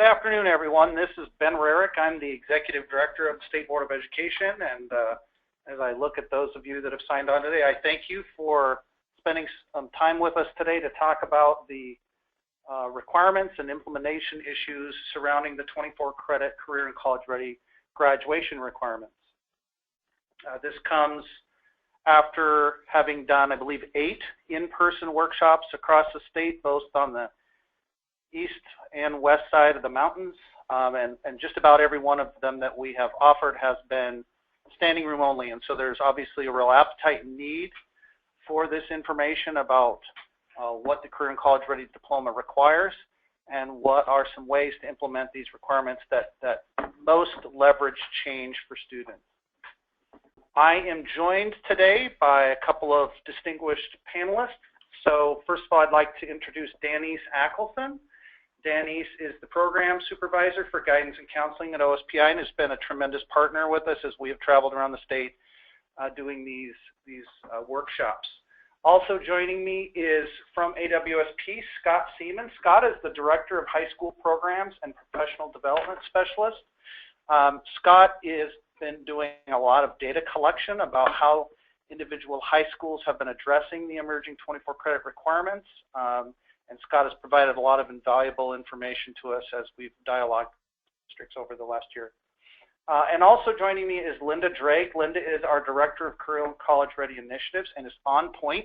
Good afternoon, everyone. This is Ben Rarick. I'm the Executive Director of the State Board of Education, and as I look at those of you that have signed on today, I thank you for spending some time with us today to talk about the requirements and implementation issues surrounding the 24-credit career and college-ready graduation requirements. This comes after having done, I believe, 8 in-person workshops across the state, both on the east and west side of the mountains, and just about every one of them that we have offered has been standing room only. And so there's obviously a real appetite and need for this information about what the career and college ready diploma requires and what are some ways to implement these requirements that most leverage change for students. I am joined today by a couple of distinguished panelists. So first of all, I'd like to introduce Danise Ackelson. Danise is the Program Supervisor for Guidance and Counseling at OSPI and has been a tremendous partner with us as we have traveled around the state doing these workshops. Also joining me is from AWSP, Scott Seaman. Scott is the Director of High School Programs and Professional Development Specialist. Scott has been doing a lot of data collection about how individual high schools have been addressing the emerging 24-credit requirements. And Scott has provided a lot of invaluable information to us as we've dialogued with districts over the last year. And also joining me is Linda Drake. Linda is our Director of Career and College Ready Initiatives and is on point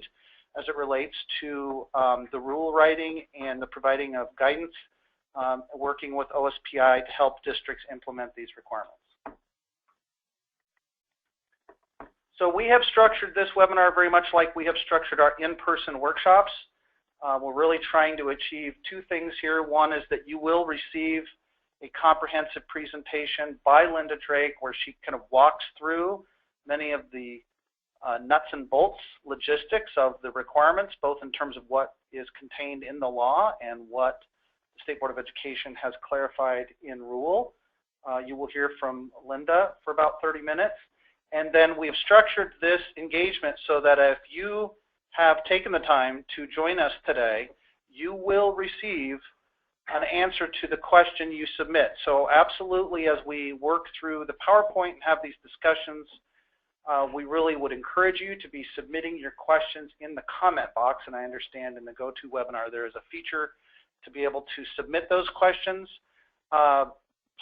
as it relates to the rule writing and the providing of guidance, working with OSPI to help districts implement these requirements. So we have structured this webinar very much like we have structured our in-person workshops. We're really trying to achieve 2 things here. One is that you will receive a comprehensive presentation by Linda Drake where she kind of walks through many of the nuts and bolts logistics of the requirements, both in terms of what is contained in the law and what the State Board of Education has clarified in rule. You will hear from Linda for about 30 minutes. And then we have structured this engagement so that if you have taken the time to join us today, you will receive an answer to the question you submit. So absolutely, as we work through the PowerPoint and have these discussions, we really would encourage you to be submitting your questions in the comment box. And I understand in the GoToWebinar there is a feature to be able to submit those questions.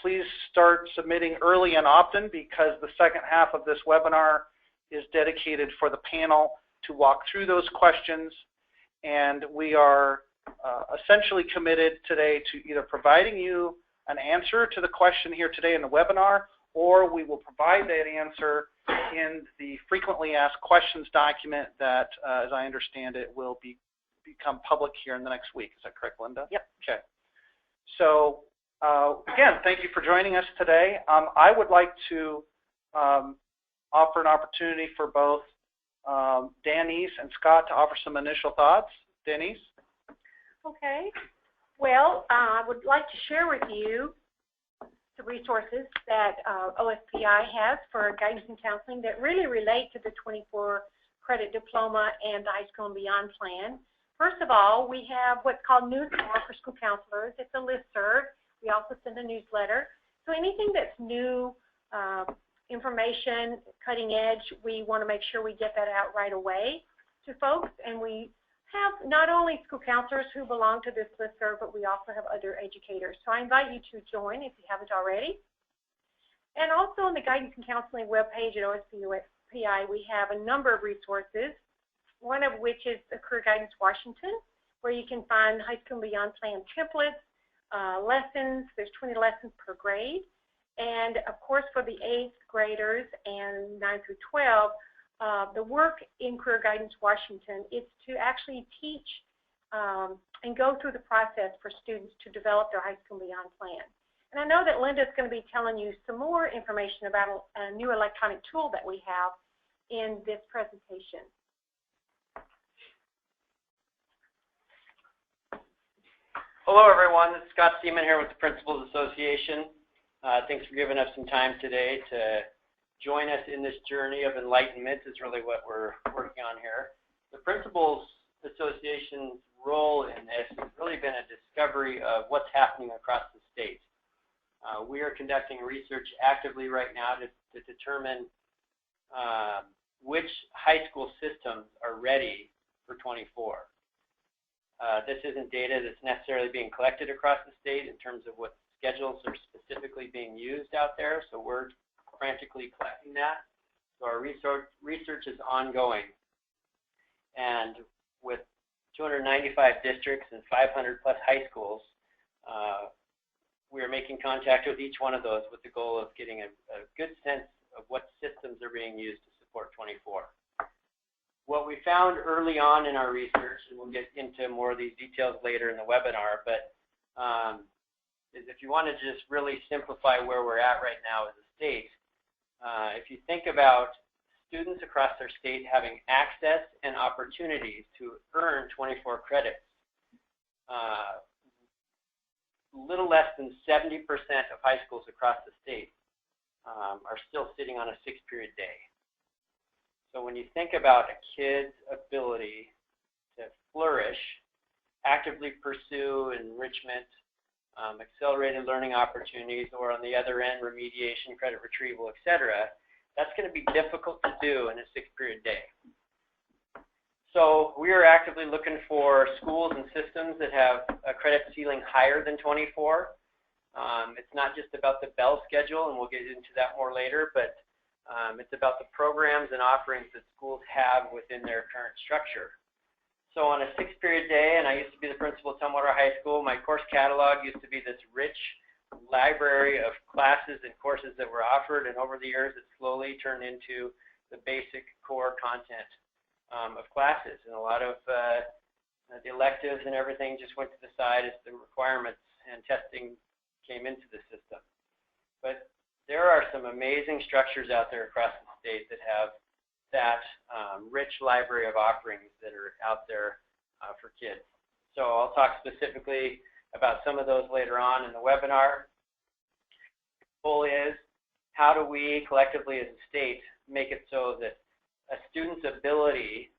Please start submitting early and often because the second half of this webinar is dedicated for the panel to walk through those questions, and we are essentially committed today to either providing you an answer to the question here today in the webinar, or we will provide that answer in the frequently asked questions document that, as I understand it, will become public here in the next week. Is that correct, Linda? Yep. Okay. So again, thank you for joining us today. I would like to offer an opportunity for both Danise and Scott to offer some initial thoughts. Danise? Okay. Well, I would like to share with you the resources that OSPI has for guidance and counseling that really relate to the 24-credit diploma and the high school and beyond plan. First of all, we have what's called News for School Counselors. It's a listserv. We also send a newsletter. So anything that's new, information, cutting edge, we want to make sure we get that out right away to folks. And we have not only school counselors who belong to this listserv, but we also have other educators. So I invite you to join if you haven't already. And also on the guidance and counseling webpage at OSPI, we have a number of resources, one of which is the Career Guidance Washington, where you can find high school and beyond plan templates, lessons. There's 20 lessons per grade. And of course, for the 8th graders and 9 through 12, the work in Career Guidance Washington is to actually teach and go through the process for students to develop their high school and beyond plan. And I know that Linda's going to be telling you some more information about a new electronic tool that we have in this presentation. Hello, everyone. This is Scott Seaman here with the Principals Association. Thanks for giving us some time today to join us in this journey of enlightenment is really what we're working on here. The Principals Association's role in this has really been a discovery of what's happening across the state. We are conducting research actively right now to determine which high school systems are ready for 24. This isn't data that's necessarily being collected across the state in terms of what schedules are specifically being used out there, so we're frantically collecting that. So our research is ongoing. And with 295 districts and 500 plus high schools, we are making contact with each one of those with the goal of getting a good sense of what systems are being used to support 24. What we found early on in our research, and we'll get into more of these details later in the webinar, but is if you want to just really simplify where we're at right now as a state, if you think about students across their state having access and opportunities to earn 24 credits, little less than 70% of high schools across the state are still sitting on a 6-period day. So when you think about a kid's ability to flourish, actively pursue enrichment, accelerated learning opportunities, or on the other end, remediation, credit retrieval, etc., that's going to be difficult to do in a 6-period day. So we are actively looking for schools and systems that have a credit ceiling higher than 24. It's not just about the bell schedule, and we'll get into that more later, but it's about the programs and offerings that schools have within their current structure. So on a 6-period day, and I used to be the principal at Tumwater High School, my course catalog used to be this rich library of classes and courses that were offered, and over the years it slowly turned into the basic core content of classes, and a lot of the electives and everything just went to the side as the requirements and testing came into the system. But there are some amazing structures out there across the state that have that rich library of offerings that are out there for kids. So I'll talk specifically about some of those later on in the webinar. The goal is, how do we collectively as a state make it so that a student's ability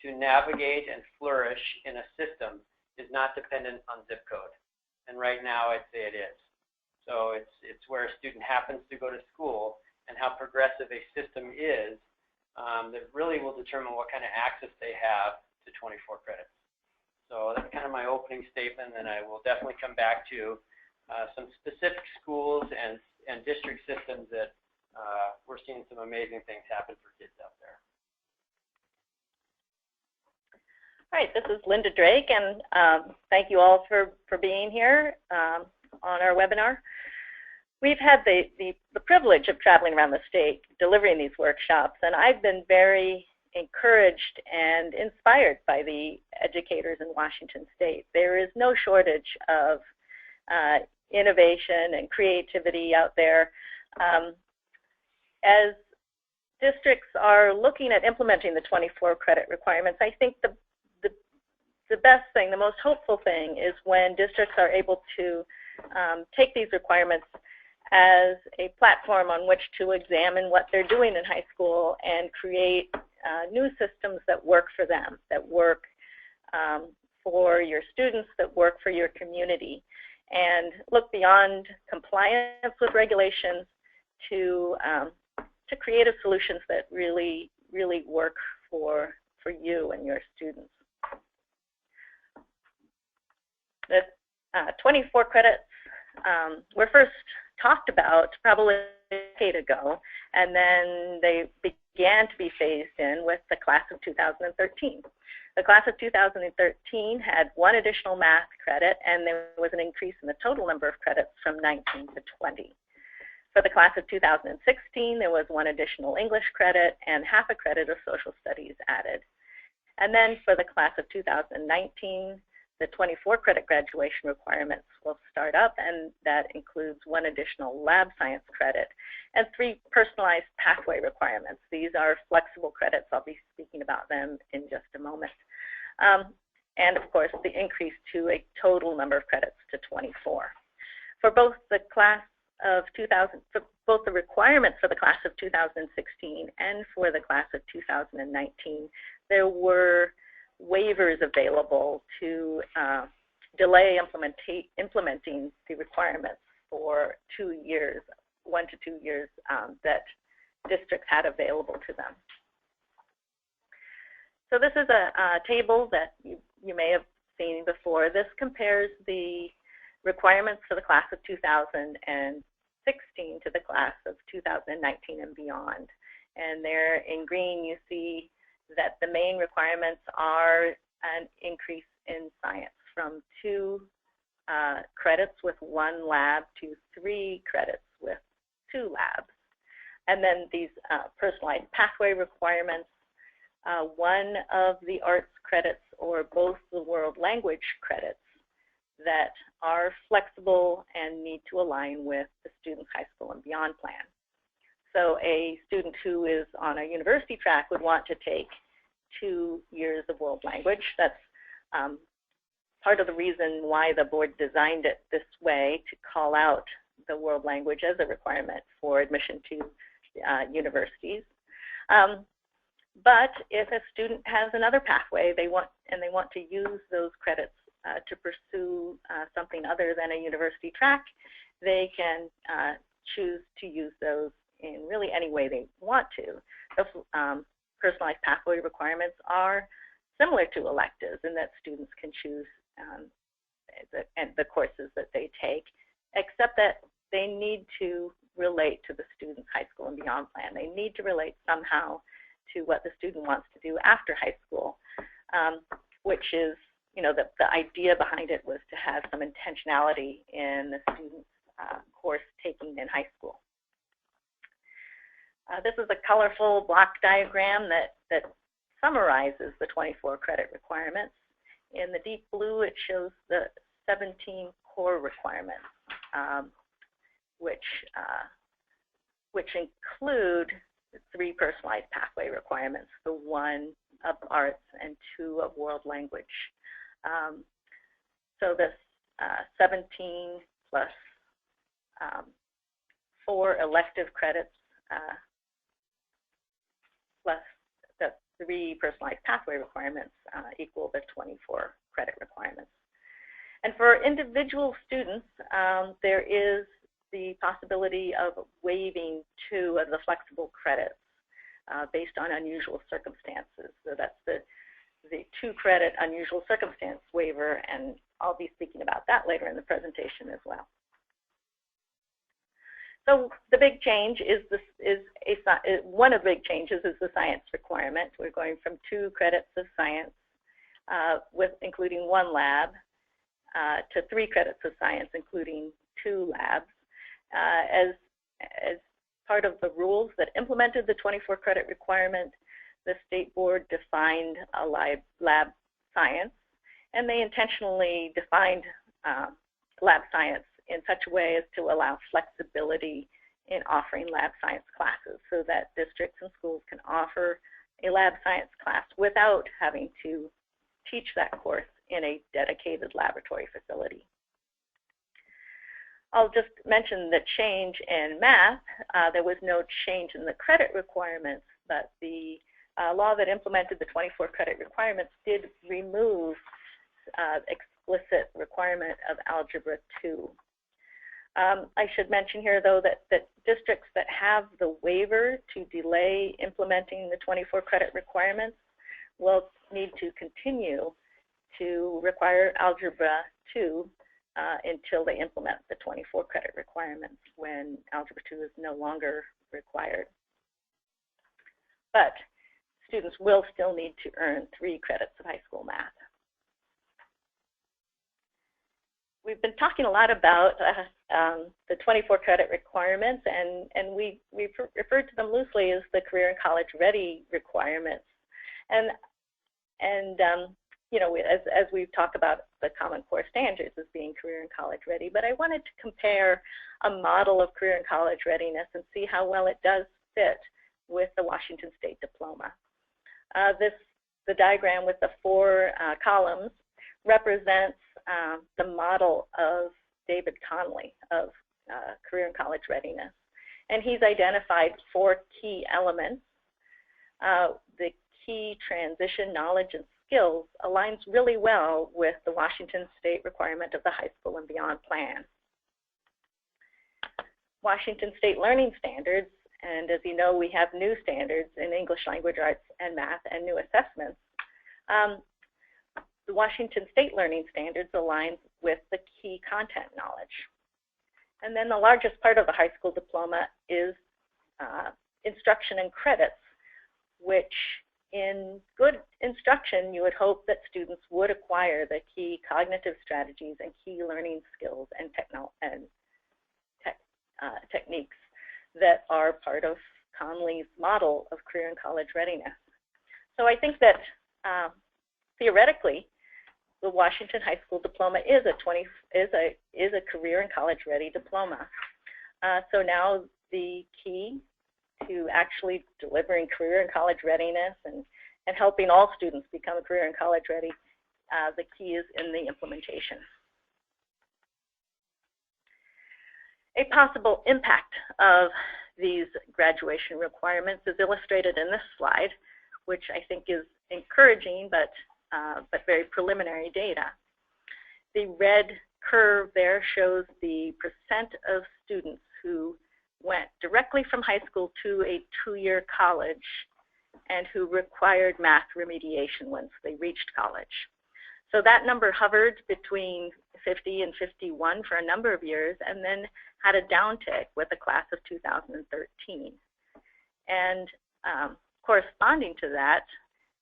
to navigate and flourish in a system is not dependent on zip code? And right now I'd say it is. So it's where a student happens to go to school and how progressive a system is that really will determine what kind of access they have to 24 credits. So that's kind of my opening statement, and I will definitely come back to some specific schools and district systems that we're seeing some amazing things happen for kids out there. All right, this is Linda Drake, and thank you all for being here on our webinar. We've had the privilege of traveling around the state delivering these workshops, and I've been very encouraged and inspired by the educators in Washington State. There is no shortage of innovation and creativity out there. As districts are looking at implementing the 24 credit requirements, I think the best thing, the most hopeful thing, is when districts are able to take these requirements as a platform on which to examine what they're doing in high school and create new systems that work for them, that work for your students, that work for your community, and look beyond compliance with regulations to creative solutions that really work for you and your students. The 24 credits were first talked about probably a decade ago, and then they began to be phased in with the class of 2013. The class of 2013 had 1 additional math credit, and there was an increase in the total number of credits from 19 to 20. For the class of 2016, there was 1 additional English credit and half a credit of social studies added. And then for the class of 2019, the 24 credit graduation requirements will start up, and that includes 1 additional lab science credit and 3 personalized pathway requirements. These are flexible credits. I'll be speaking about them in just a moment. And of course, the increase to a total number of credits to 24. For both the class of both the requirements for the class of 2016 and for the class of 2019, there were waivers available to delay implementing the requirements. for 2 years, 1 to 2 years that districts had available to them. So this is a table that you may have seen before. This compares the requirements for the class of 2016 to the class of 2019 and beyond. And there in green you see that the main requirements are an increase in science from 2 credits with 1 lab to 3 credits with 2 labs. And then these personalized pathway requirements, 1 of the arts credits or both the world language credits that are flexible and need to align with the student's high school and beyond plan. So a student who is on a university track would want to take 2 years of world language. That's part of the reason why the board designed it this way, to call out the world language as a requirement for admission to universities. But if a student has another pathway they want to use those credits to pursue something other than a university track, they can choose to use those in really any way they want to. The personalized pathway requirements are similar to electives in that students can choose the courses that they take, except that they need to relate to the student's high school and beyond plan. They need to relate somehow to what the student wants to do after high school, which is, the idea behind it was to have some intentionality in the student's course taking in high school. This is a colorful block diagram that summarizes the 24 credit requirements. In the deep blue, it shows the 17 core requirements, which include 3 personalized pathway requirements, the 1 of arts and 2 of world language. So this 17 plus 4 elective credits plus the 3 personalized pathway requirements equal the 24 credit requirements. And for individual students, there is the possibility of waiving 2 of the flexible credits based on unusual circumstances. So that's the 2 credit unusual circumstance waiver, and I'll be speaking about that later in the presentation as well. So the big change is one of the big changes is the science requirement. We're going from 2 credits of science including 1 lab to 3 credits of science including 2 labs. As part of the rules that implemented the 24 credit requirement, the state board defined a lab science, and they intentionally defined lab science in such a way as to allow flexibility in offering lab science classes, so that districts and schools can offer a lab science class without having to teach that course in a dedicated laboratory facility. I'll just mention the change in math. There was no change in the credit requirements, but the law that implemented the 24 credit requirements did remove explicit requirement of Algebra 2. I should mention here, though, that districts that have the waiver to delay implementing the 24 credit requirements will need to continue to require Algebra 2 until they implement the 24 credit requirements, when Algebra 2 is no longer required. But students will still need to earn 3 credits of high school math. We've been talking a lot about the 24 credit requirements, and we referred to them loosely as the career and college ready requirements. And as we've talked about the Common Core standards as being career and college ready, but I wanted to compare a model of career and college readiness and see how well it does fit with the Washington State Diploma. The diagram with the 4 columns represents the model of David Conley of career and college readiness. And he's identified 4 key elements. The key transition knowledge and skills aligns really well with the Washington State requirement of the high school and beyond plan. Washington State Learning Standards, and as you know, we have new standards in English Language Arts and Math and new assessments. The Washington State Learning Standards aligns with the key content knowledge. And then the largest part of the high school diploma is instruction and credits, which in good instruction, you would hope that students would acquire the key cognitive strategies and key learning skills and techniques that are part of Conley's model of career and college readiness. So I think that theoretically, the Washington High School Diploma is a career and college ready diploma. So now the key to actually delivering career and college readiness and helping all students become career and college ready, the key is in the implementation. A possible impact of these graduation requirements is illustrated in this slide, which I think is encouraging but very preliminary data. The red curve there shows the percent of students who went directly from high school to a two-year college and who required math remediation once they reached college. So that number hovered between 50 and 51 for a number of years and then had a downtick with the class of 2013. And corresponding to that,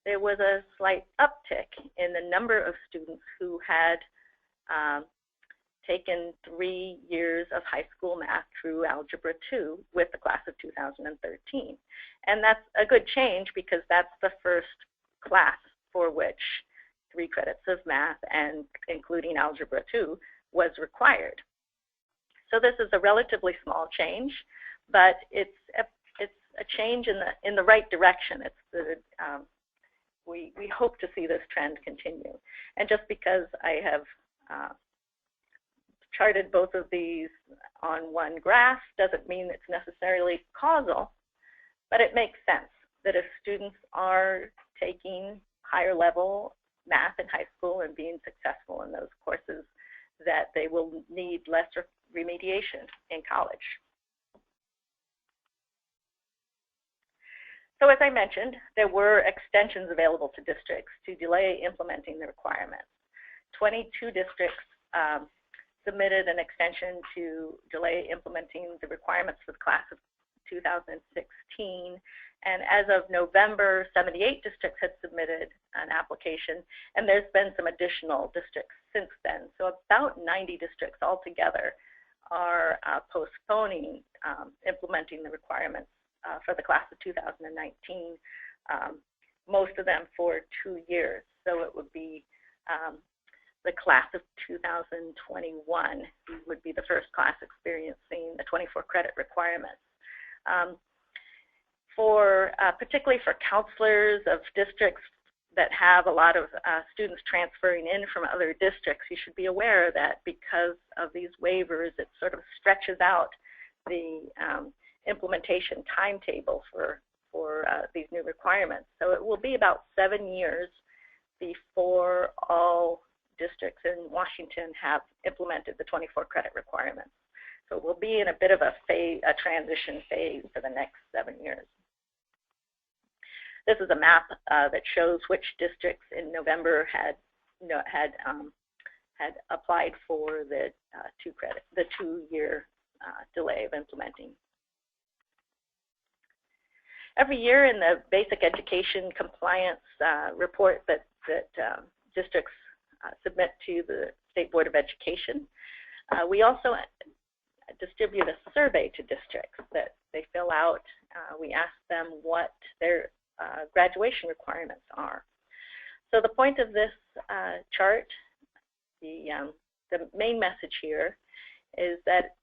there was a slight uptick in the number of students who had taken 3 years of high school math through Algebra 2 with the class of 2013. And that's a good change because that's the first class for which 3 credits of math and including Algebra 2 was required. So this is a relatively small change, but it's a change in the right direction. We hope to see this trend continue. And just because I have charted both of these on one graph doesn't mean it's necessarily causal, but it makes sense that if students are taking higher level math in high school and being successful in those courses, that they will need less remediation in college. So as I mentioned, there were extensions available to districts to delay implementing the requirements. 22 districts submitted an extension to delay implementing the requirements for the class of 2016. And as of November, 78 districts had submitted an application, and there's been some additional districts since then. So about 90 districts altogether are postponing implementing the requirements for the class of 2019, most of them for 2 years. So it would be the class of 2021 who would be the first class experiencing the 24 credit requirements. Particularly for counselors of districts that have a lot of students transferring in from other districts, you should be aware that because of these waivers, it sort of stretches out the implementation timetable for these new requirements. So it will be about 7 years before all districts in Washington have implemented the 24 credit requirements. So we'll be in a bit of a transition phase for the next 7 years. This is a map that shows which districts in November had applied for the 2-year delay of implementing. Every year in the basic education compliance report that districts submit to the State Board of Education, we also distribute a survey to districts that they fill out. We ask them what their graduation requirements are. So the point of this chart, the main message here is that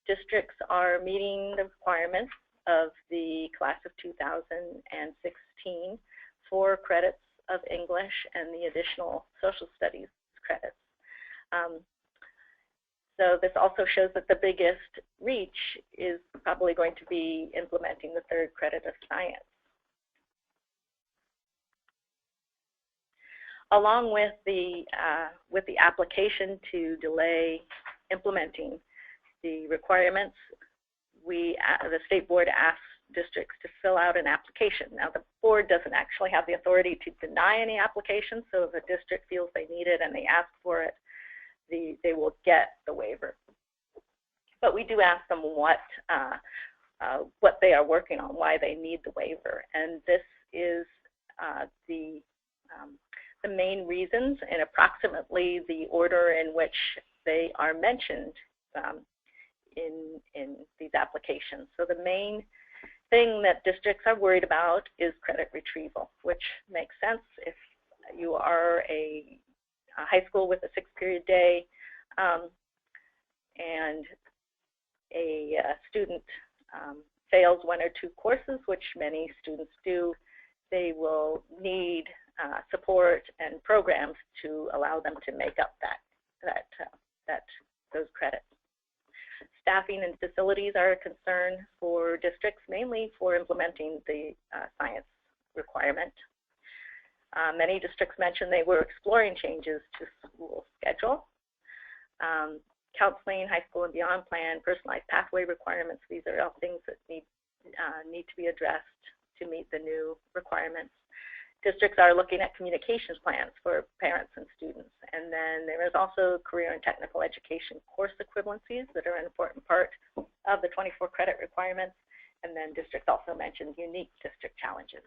districts are meeting the requirements of the class of 2016 for credits of English and the additional social studies credits. So this also shows that the biggest reach is probably going to be implementing the 3rd credit of science. Along with the application to delay implementing the requirements, the state board asks districts to fill out an application. Now, the board doesn't actually have the authority to deny any application, so if a district feels they need it and they ask for it, they will get the waiver. But we do ask them what they are working on, why they need the waiver, and this is the main reasons and approximately the order in which they are mentioned in these applications. So the main thing that districts are worried about is credit retrieval, which makes sense if you are a high school with a 6-period day and a student fails 1 or 2 courses, which many students do. They will need support and programs to allow them to make up those credits. Staffing and facilities are a concern for districts, mainly for implementing the science requirement. Many districts mentioned they were exploring changes to school schedule. Counseling, high school and beyond plan, personalized pathway requirements, these are all things that need to be addressed to meet the new requirements. Districts are looking at communications plans for parents and students. And then there is also career and technical education course equivalencies that are an important part of the 24 credit requirements. And then districts also mentioned unique district challenges.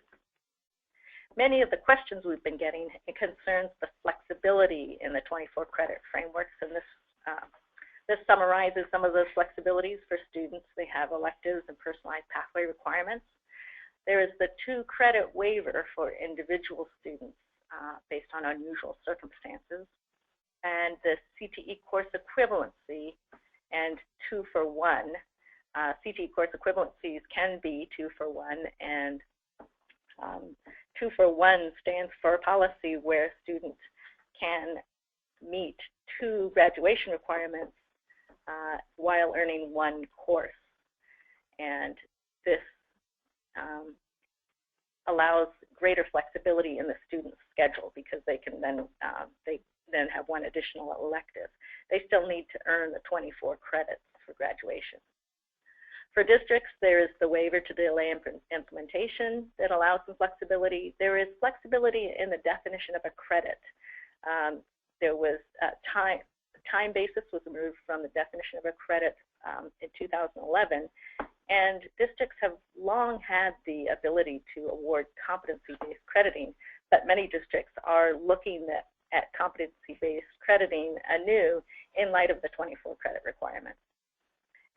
Many of the questions we've been getting concerns the flexibility in the 24 credit frameworks, and this summarizes some of those flexibilities for students. They have electives and personalized pathway requirements. There is the 2-credit waiver for individual students based on unusual circumstances, and the CTE course equivalency and 2-for-1. CTE course equivalencies can be 2-for-1, and 2-for-1 stands for a policy where students can meet 2 graduation requirements while earning 1 course. And this allows greater flexibility in the student's schedule because they can then have 1 additional elective. They still need to earn the 24 credits for graduation. For districts, there is the waiver to delay implementation that allows some flexibility. There is flexibility in the definition of a credit. There was time basis was removed from the definition of a credit in 2011. And districts have long had the ability to award competency-based crediting, but many districts are looking at competency-based crediting anew in light of the 24 credit requirements.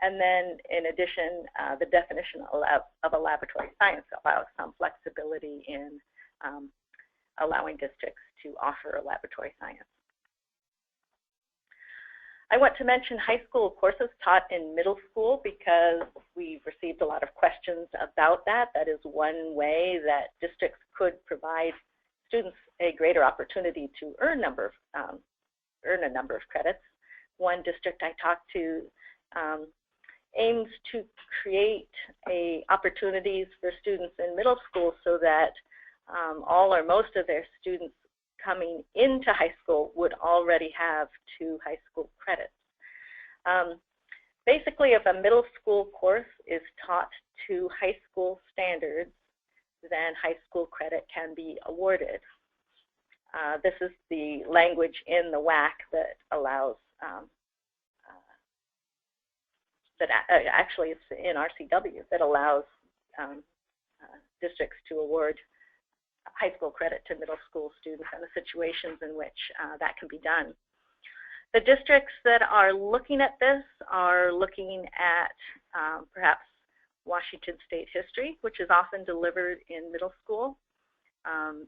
And then, in addition, the definition of a laboratory science allows some flexibility in allowing districts to offer a laboratory science. I want to mention high school courses taught in middle school because we've received a lot of questions about that. That is one way that districts could provide students a greater opportunity to earn a number of credits. One district I talked to aims to create opportunities for students in middle school so that all or most of their students coming into high school would already have 2 high school credits. Basically, if a middle school course is taught to high school standards, then high school credit can be awarded. This is the language in the WAC that allows, actually it's in RCW, that allows districts to award high school credit to middle school students and the situations in which that can be done. The districts that are looking at this are looking at perhaps Washington State history, which is often delivered in middle school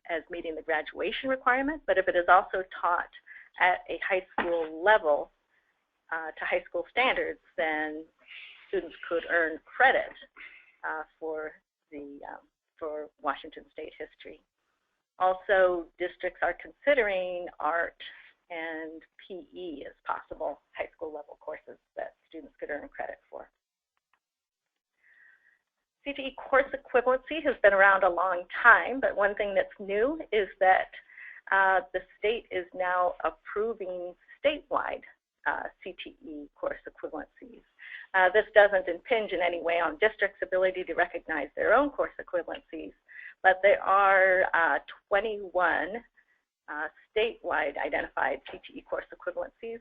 as meeting the graduation requirement, but if it is also taught at a high school level to high school standards, then students could earn credit for Washington State history. Also, districts are considering art and PE as possible high school level courses that students could earn credit for. CTE course equivalency has been around a long time, but one thing that's new is that the state is now approving statewide CTE course equivalencies. This doesn't impinge in any way on districts' ability to recognize their own course equivalencies, but there are 21 statewide identified CTE course equivalencies,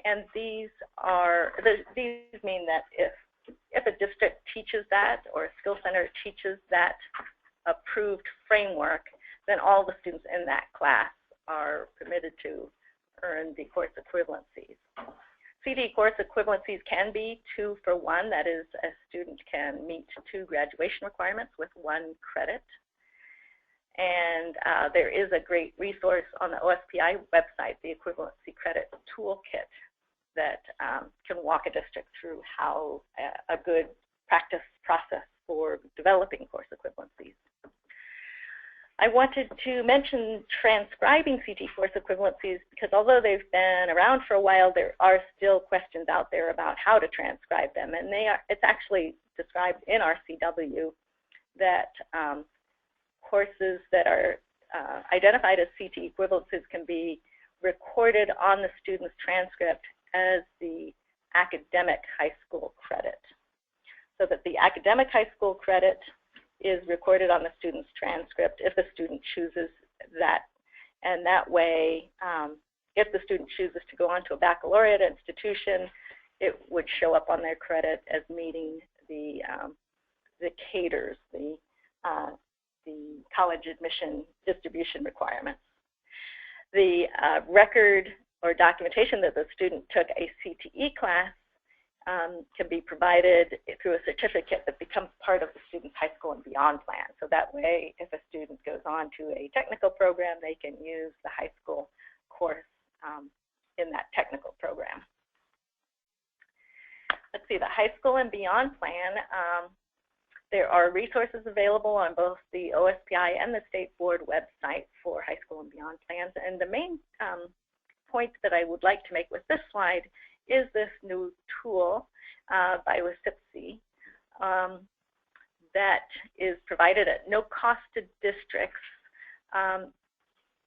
and these mean that if a district teaches that or a skill center teaches that approved framework, then all the students in that class are permitted to earn the course equivalencies. CTE course equivalencies can be 2 for 1, that is, a student can meet 2 graduation requirements with 1 credit. And there is a great resource on the OSPI website, the Equivalency Credit Toolkit, that can walk a district through how a good practice process for developing course equivalencies. I wanted to mention transcribing CTE course equivalencies because although they've been around for a while, there are still questions out there about how to transcribe them. And it's actually described in our CW that courses that are identified as CTE equivalencies can be recorded on the student's transcript as the academic high school credit. So that the academic high school credit is recorded on the student's transcript if the student chooses that. And that way, if the student chooses to go on to a baccalaureate institution, it would show up on their credit as meeting the CADRs, the college admission distribution requirements. The record or documentation that the student took a CTE class can be provided through a certificate that becomes part of the student's high school and beyond plan. So that way, if a student goes on to a technical program, they can use the high school course in that technical program. Let's see, the high school and beyond plan. There are resources available on both the OSPI and the State Board website for high school and beyond plans. And the main point that I would like to make with this slide is this new tool by WSIPSI that is provided at no cost to districts.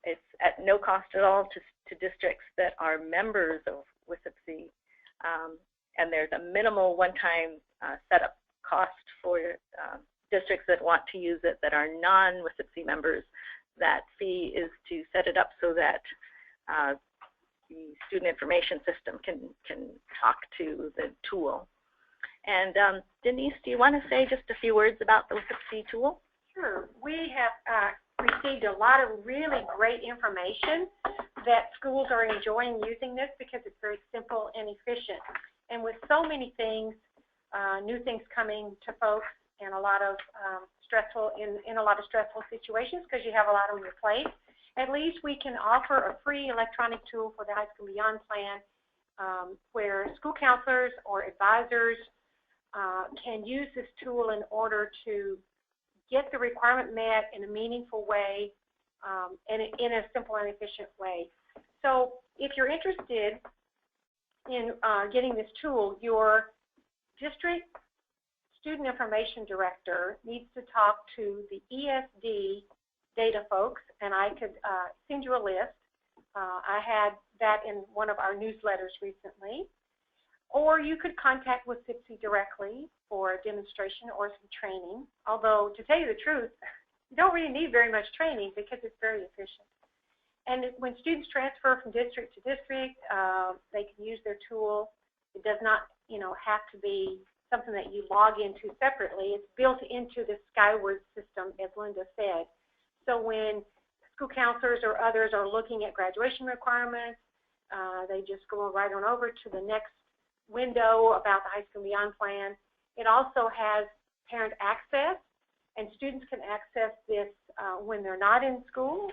It's at no cost at all to districts that are members of WSIPSI, and there's a minimal one-time setup cost for districts that want to use it that are non-WSIPSI members. That fee is to set it up so that the student information system can talk to the tool. And Denise, do you want to say just a few words about the WSIPSI tool? Sure. We have received a lot of really great information that schools are enjoying using this because it's very simple and efficient. And with so many things, new things coming to folks and a lot of stressful situations because you have a lot on your plate, at least we can offer a free electronic tool for the High School Beyond Plan where school counselors or advisors can use this tool in order to get the requirement met in a meaningful way and in a simple and efficient way. So if you're interested in getting this tool, your district student information director needs to talk to the ESD data folks, and I could send you a list. I had that in one of our newsletters recently. Or you could contact WSIPSI directly for a demonstration or some training. Although, to tell you the truth, you don't really need very much training because it's very efficient. And when students transfer from district to district, they can use their tool. It does not, have to be something that you log into separately. It's built into the Skyward system, as Linda said. So when school counselors or others are looking at graduation requirements, they just go right on over to the next window about the High School Beyond Plan. It also has parent access, and students can access this when they're not in school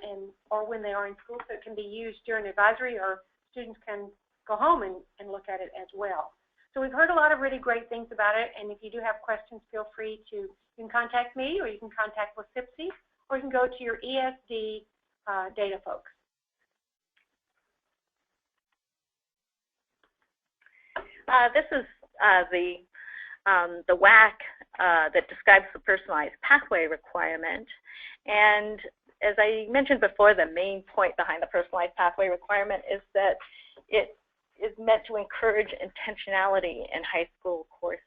or when they are in school, so it can be used during advisory, or students can go home and look at it as well. So we've heard a lot of really great things about it, and if you do have questions, feel free to, you can contact me, or you can contact WSIPSI, or you can go to your ESD data folks. This is the WAC that describes the personalized pathway requirement. And as I mentioned before, the main point behind the personalized pathway requirement is that it is meant to encourage intentionality in high school course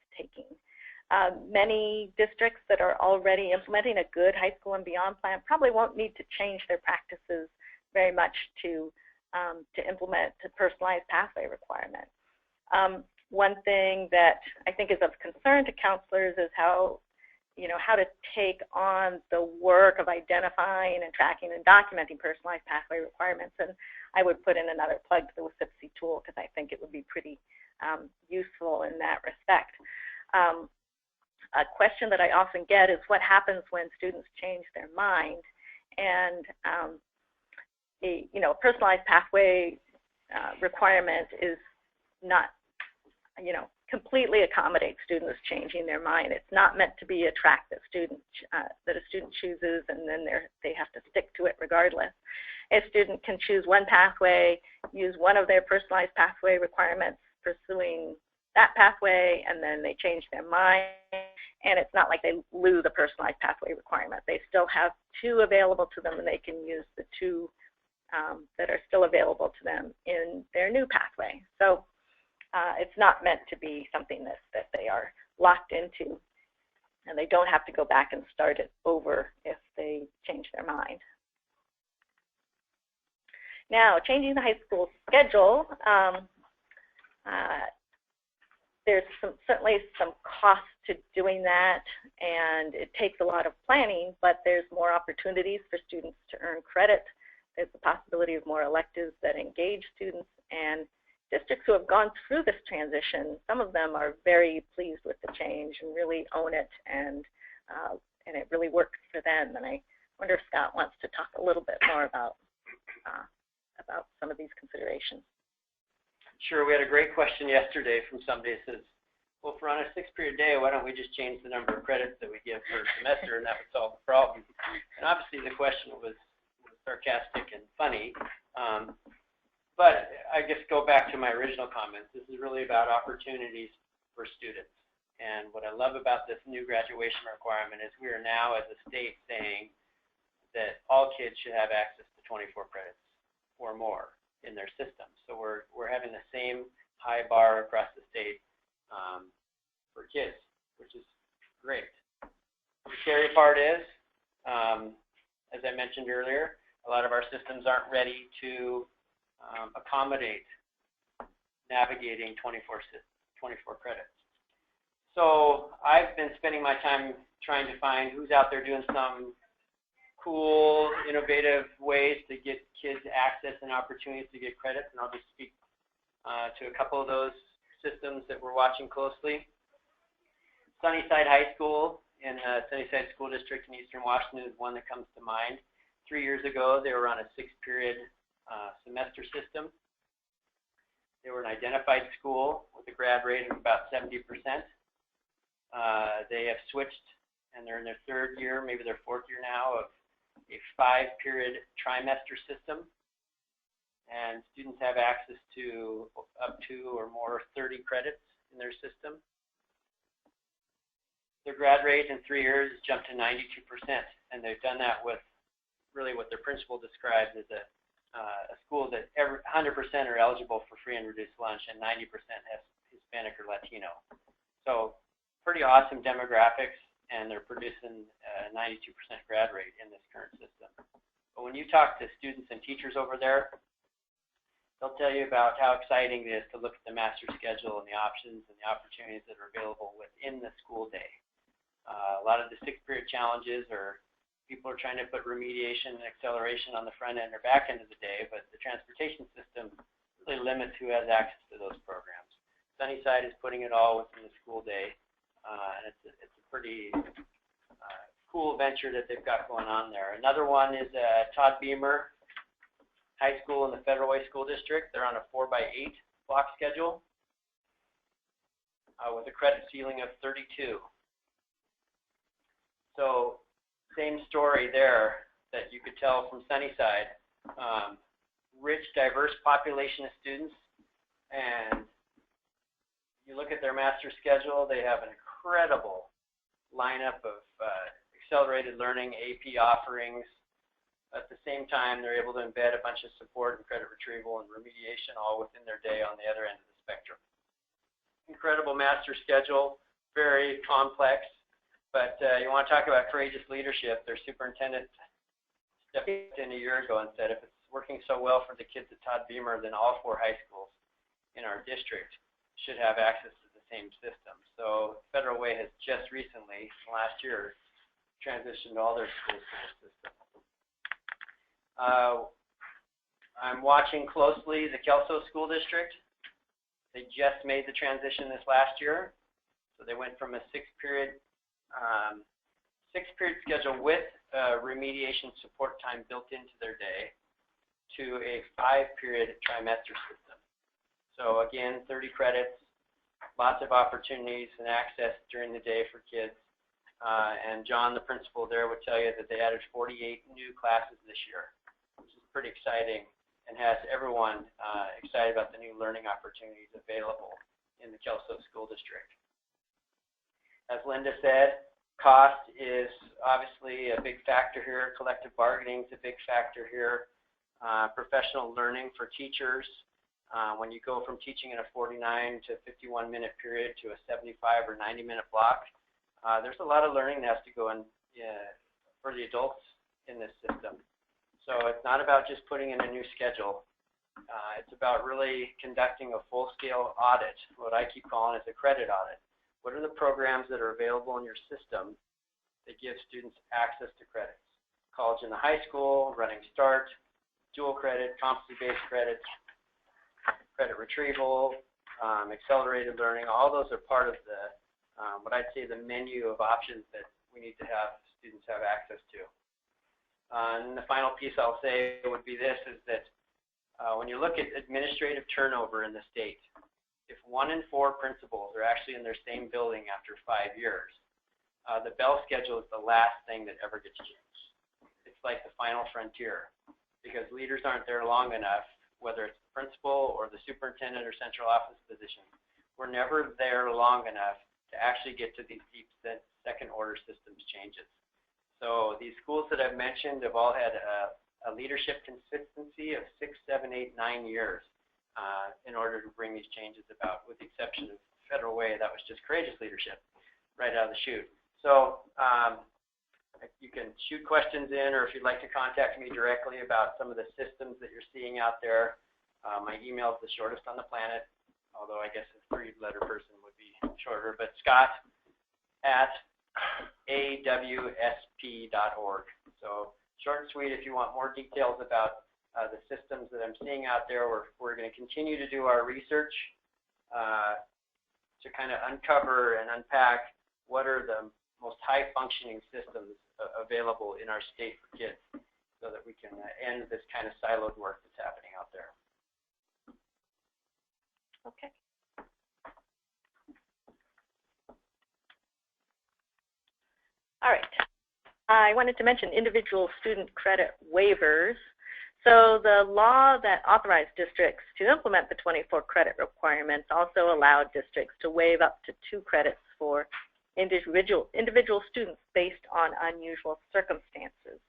Many districts that are already implementing a good high school and beyond plan probably won't need to change their practices very much to implement a personalized pathway requirement. One thing that I think is of concern to counselors is how to take on the work of identifying and tracking and documenting personalized pathway requirements. And I would put in another plug to the WSIPC tool because I think it would be pretty useful in that respect. A question that I often get is what happens when students change their mind, and a personalized pathway requirement is not completely accommodate students changing their mind. It's not meant to be a track that a student chooses and then they have to stick to it regardless. A student can choose one pathway, use one of their personalized pathway requirements, pursuing that pathway, and then they change their mind, and it's not like they lose the personalized pathway requirement. They still have two available to them, and they can use the two that are still available to them in their new pathway. So it's not meant to be something that they are locked into, and they don't have to go back and start it over if they change their mind. Now, changing the high school schedule, there's certainly some cost to doing that, and it takes a lot of planning, but there's more opportunities for students to earn credit. There's the possibility of more electives that engage students, and districts who have gone through this transition, some of them are very pleased with the change and really own it, and it really works for them. And I wonder if Scott wants to talk a little bit more about some of these considerations. Sure. We had a great question yesterday from somebody that says, well, if we're on a 6-period day, why don't we just change the number of credits that we give per semester, and that would solve the problem? And obviously the question was sarcastic and funny. But I guess go back to my original comments. This is really about opportunities for students. And what I love about this new graduation requirement is we are now as a state saying that all kids should have access to 24 credits or more in their system. So we're having the same high bar across the state for kids, which is great. The scary part is, as I mentioned earlier, a lot of our systems aren't ready to accommodate navigating 24 credits. So I've been spending my time trying to find who's out there doing some cool, innovative ways to get kids access and opportunities to get credits, and I'll just speak to a couple of those systems that we're watching closely. Sunnyside High School in Sunnyside School District in Eastern Washington is one that comes to mind. 3 years ago, they were on a 6-period semester system. They were an identified school with a grad rate of about 70%. They have switched, and they're in their 3rd year, maybe their 4th year now, of a 5-period trimester system. And students have access to up to or more 30 credits in their system. Their grad rate in 3 years jumped to 92%, and they've done that with really what their principal describes as a school that 100% are eligible for free and reduced lunch, and 90% has Hispanic or Latino. So pretty awesome demographics, and they're producing a 92% grad rate in this current system. But when you talk to students and teachers over there, they'll tell you about how exciting it is to look at the master schedule and the options and the opportunities that are available within the school day. A lot of the 6-period challenges are people are trying to put remediation and acceleration on the front end or back end of the day, but the transportation system really limits who has access to those programs. Sunnyside is putting it all within the school day, and it's a pretty cool venture that they've got going on there. Another one is Todd Beamer High School in the Federal Way School District. They're on a 4x8 block schedule with a credit ceiling of 32. So same story there that you could tell from Sunnyside. Rich, diverse population of students, and you look at their master schedule, they have an incredible lineup of accelerated learning, AP offerings. At the same time, they're able to embed a bunch of support and credit retrieval and remediation all within their day on the other end of the spectrum. Incredible master schedule, very complex, but you want to talk about courageous leadership. Their superintendent stepped in a year ago and said, if it's working so well for the kids at Todd Beamer, then all 4 high schools in our district should have access to the same system. So Federal Way has just recently, last year, transitioned all their schools to the system. I'm watching closely the Kelso School District. They just made the transition this last year. So they went from a 6-period schedule with remediation support time built into their day to a 5-period trimester system. So again, 30 credits, lots of opportunities and access during the day for kids. And John, the principal there, would tell you that they added 48 new classes this year, which is pretty exciting and has everyone excited about the new learning opportunities available in the Kelso School District. As Linda said, cost is obviously a big factor here. Collective bargaining is a big factor here. Professional learning for teachers. When you go from teaching in a 49 to 51-minute period to a 75 or 90-minute block, there's a lot of learning that has to go in for the adults in this system. So it's not about just putting in a new schedule. It's about really conducting a full-scale audit, what I keep calling is a credit audit. What are the programs that are available in your system that give students access to credits? College and the high school, running start, dual credit, competency-based credits, credit retrieval, accelerated learning. All those are part of the, what I'd say, the menu of options that we need to have students have access to. And the final piece I'll say would be this, is that when you look at administrative turnover in the state, if 1 in 4 principals are actually in their same building after 5 years, the bell schedule is the last thing that ever gets changed. It's like the final frontier, because leaders aren't there long enough, whether it's the principal or the superintendent or central office position. We're never there long enough to actually get to these deep second-order systems changes. So these schools that I've mentioned have all had a leadership consistency of 6, 7, 8, 9 years in order to bring these changes about, with the exception of Federal Way. That was just courageous leadership right out of the chute. So you can shoot questions in, or if you'd like to contact me directly about some of the systems that you're seeing out there, my email is the shortest on the planet, although I guess a 3-letter person would be shorter, but scott@awsp.org. So short and sweet. If you want more details about the systems that I'm seeing out there, we're going to continue to do our research to kind of uncover and unpack what are the most high-functioning systems available in our state for kids, so that we can end this kind of siloed work that's happening out there. Okay. All right. I wanted to mention individual student credit waivers. So the law that authorized districts to implement the 24 credit requirements also allowed districts to waive up to 2 credits for individual students based on unusual circumstances.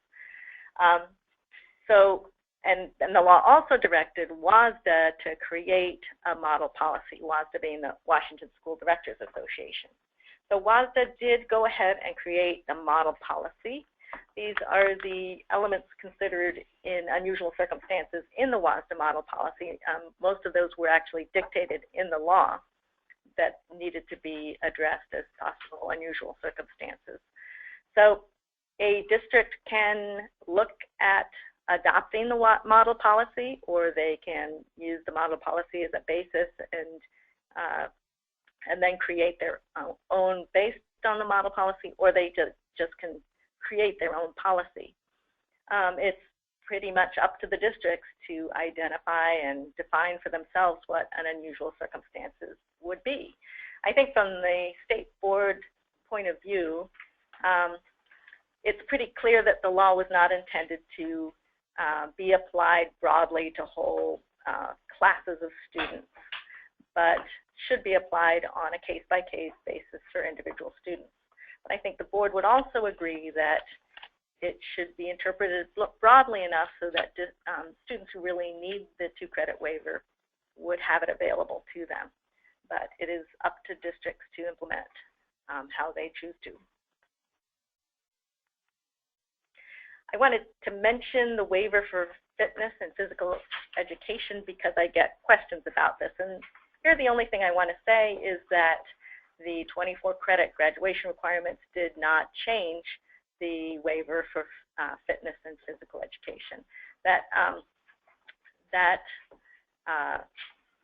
And the law also directed WASDA to create a model policy, WASDA being the Washington School Directors Association. So WASDA did go ahead and create the model policy. These are the elements considered in unusual circumstances in the WASDA model policy. Most of those were actually dictated in the law that needed to be addressed as possible unusual circumstances. So a district can look at adopting the model policy, or they can use the model policy as a basis and then create their own based on the model policy, or they just can create their own policy. It's pretty much up to the districts to identify and define for themselves what an unusual circumstances would be. I think from the state board point of view, it's pretty clear that the law was not intended to be applied broadly to whole classes of students, but should be applied on a case-by-case basis for individual students. But I think the board would also agree that it should be interpreted broadly enough so that students who really need the 2 credit waiver would have it available to them. But it is up to districts to implement how they choose to. I wanted to mention the waiver for fitness and physical education because I get questions about this. And here the only thing I want to say is that the 24 credit graduation requirements did not change the waiver for fitness and physical education. That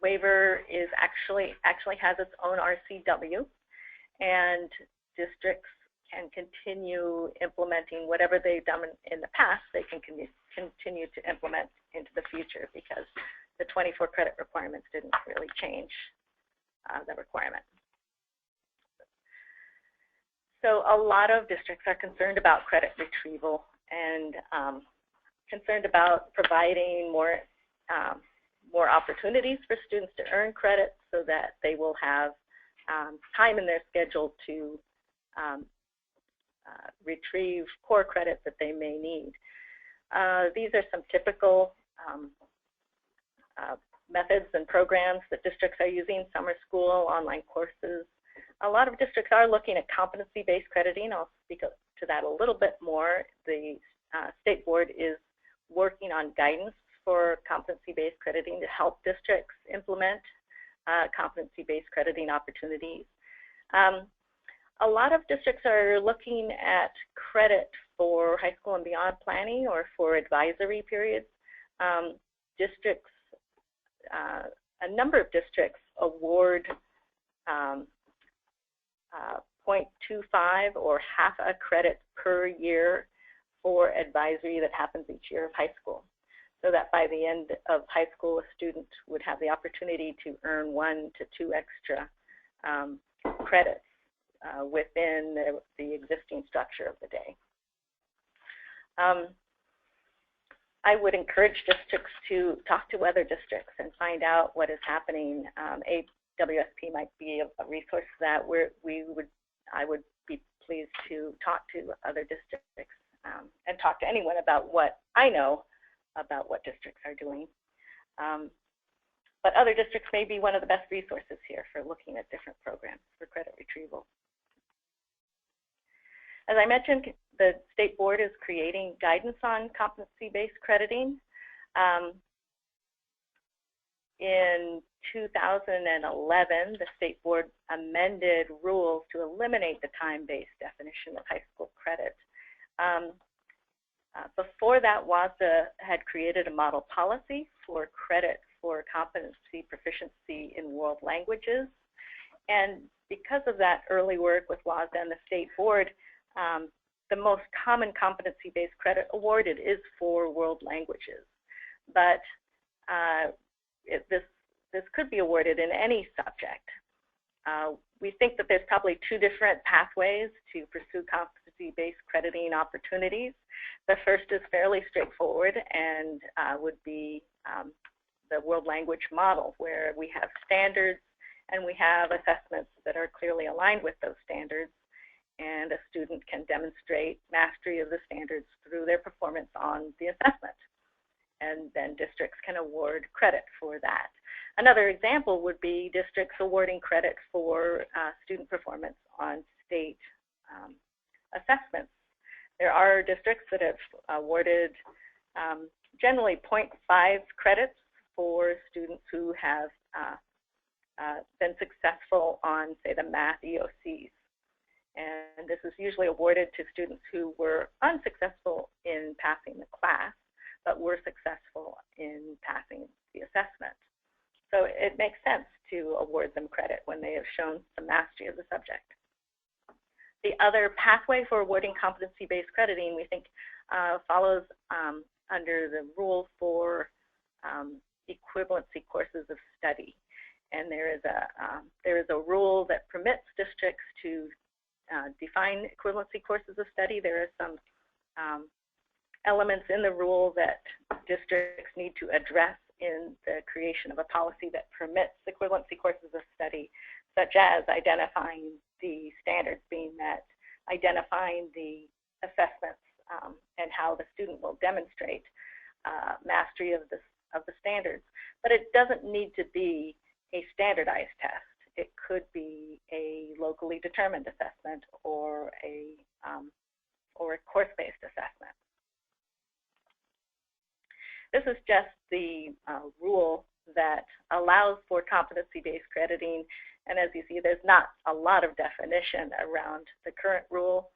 waiver is actually has its own RCW, and districts can continue implementing whatever they've done in the past. They can continue to implement into the future because the 24 credit requirements didn't really change the requirement. So a lot of districts are concerned about credit retrieval and concerned about providing more opportunities for students to earn credit so that they will have time in their schedule to retrieve core credit that they may need. These are some typical methods and programs that districts are using: summer school, online courses. A lot of districts are looking at competency-based crediting. I'll speak to that a little bit more. The State Board is working on guidance for competency-based crediting to help districts implement competency-based crediting opportunities. A lot of districts are looking at credit for high school and beyond planning or for advisory periods. Districts, a number of districts award 0.25 or half a credit per year for advisory that happens each year of high school, so that by the end of high school, a student would have the opportunity to earn 1 to 2 extra credits within the existing structure of the day. I would encourage districts to talk to other districts and find out what is happening. AWSP might be a resource that I would be pleased to talk to other districts and talk to anyone about what I know about what districts are doing. But other districts may be one of the best resources here for looking at different programs for credit retrieval. As I mentioned, the State Board is creating guidance on competency-based crediting. In 2011, the State Board amended rules to eliminate the time-based definition of high school credit. Before that, WASDA had created a model policy for credit for competency proficiency in world languages. And because of that early work with WASDA and the State Board, the most common competency-based credit awarded is for world languages. But this could be awarded in any subject. We think that there's probably 2 different pathways to pursue competency-based crediting opportunities. The first is fairly straightforward and would be the world language model, where we have standards and we have assessments that are clearly aligned with those standards, and a student can demonstrate mastery of the standards through their performance on the assessment. And then districts can award credit for that. Another example would be districts awarding credit for student performance on state assessments. There are districts that have awarded generally 0.5 credits for students who have been successful on, say, the math EOCs. And this is usually awarded to students who were unsuccessful in passing the class, but were successful in passing the assessment. So it makes sense to award them credit when they have shown some mastery of the subject. The other pathway for awarding competency-based crediting, we think, follows under the rule for equivalency courses of study. And there is a rule that permits districts to define equivalency courses of study. There are some elements in the rule that districts need to address in the creation of a policy that permits equivalency courses of study, such as identifying the standards being met, identifying the assessments, and how the student will demonstrate mastery of the standards. But it doesn't need to be a standardized test. it could be a locally determined assessment or a course-based assessment. This is just the rule that allows for competency-based crediting, and as you see, there's not a lot of definition around the current rule.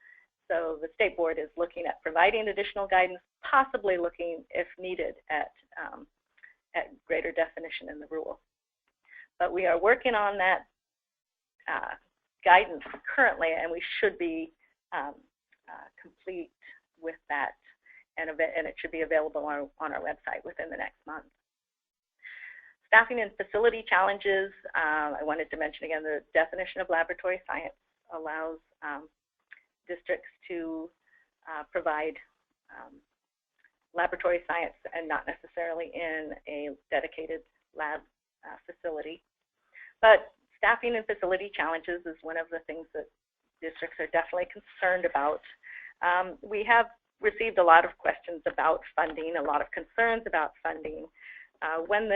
So the State Board is looking at providing additional guidance, possibly looking, if needed, at greater definition in the rule. But we are working on that guidance currently, and we should be complete with that, and it should be available on our website within the next month. Staffing and facility challenges, I wanted to mention again, the definition of laboratory science allows districts to provide laboratory science and not necessarily in a dedicated lab facility. But staffing and facility challenges is one of the things that districts are definitely concerned about. We have received a lot of questions about funding, a lot of concerns about funding. When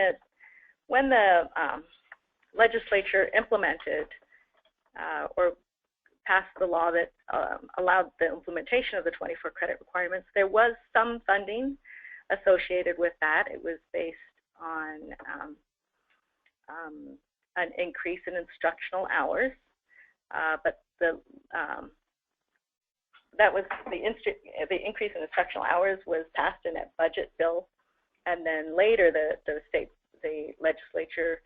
the legislature implemented or passed the law that allowed the implementation of the 24 credit requirements, there was some funding associated with that. It was based on an increase in instructional hours, but that was the increase in instructional hours was passed in a budget bill, and then later the legislature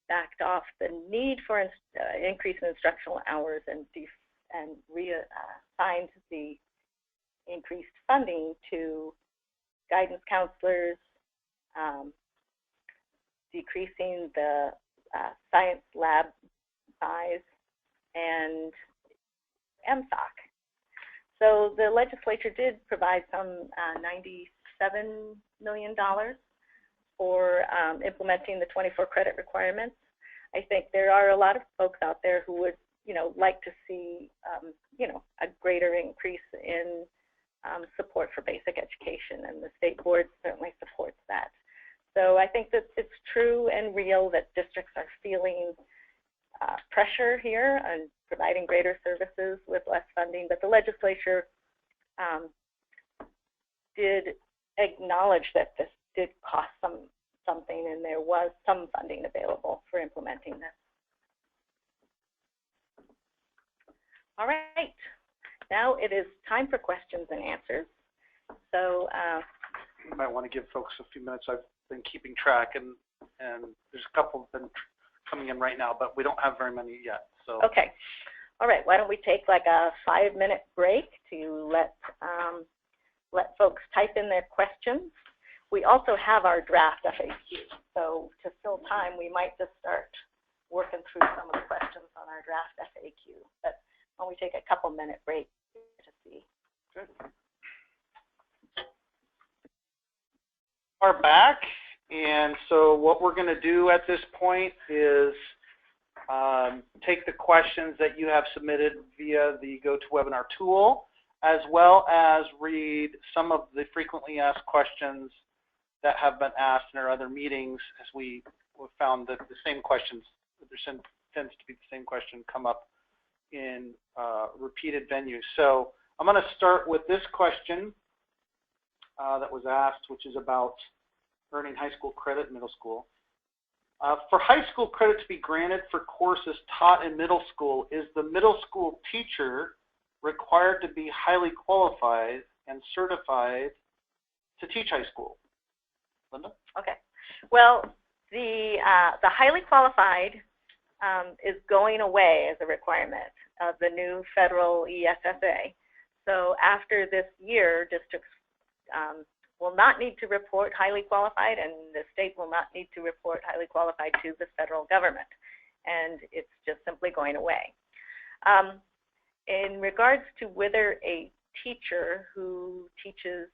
backed off the need for increase in instructional hours and reassigned the increased funding to guidance counselors, decreasing the science lab size, and MSOC. So the legislature did provide some $97 million for implementing the 24 credit requirements. I think there are a lot of folks out there who would, like to see, a greater increase in support for basic education, and the State Board certainly supports that. So I think that it's true and real that districts are feeling pressure here on providing greater services with less funding, but the legislature did acknowledge that this did cost something, and there was some funding available for implementing this. All right, now it is time for questions and answers. So you might want to give folks a few minutes. I've been keeping track, and there's a couple been coming in right now, but we don't have very many yet. So okay, all right. Why don't we take like a 5-minute break to let folks type in their questions. We also have our draft FAQ, so to fill time, we might just start working through some of the questions on our draft FAQ. But when we take a couple-minute break to see. Good. We're back, and so what we're going to do at this point is take the questions that you have submitted via the GoToWebinar tool, as well as read some of the frequently asked questions that have been asked in our other meetings, as we found that the same questions, there tends to be the same question come up in repeated venues. So I'm going to start with this question that was asked, which is about earning high school credit in middle school. For high school credit to be granted for courses taught in middle school, is the middle school teacher required to be highly qualified and certified to teach high school? Linda? Okay. Well, the highly qualified is going away as a requirement of the new federal ESSA. So after this year, districts will not need to report highly qualified, and the state will not need to report highly qualified to the federal government. And it's just simply going away. In regards to whether a teacher who teaches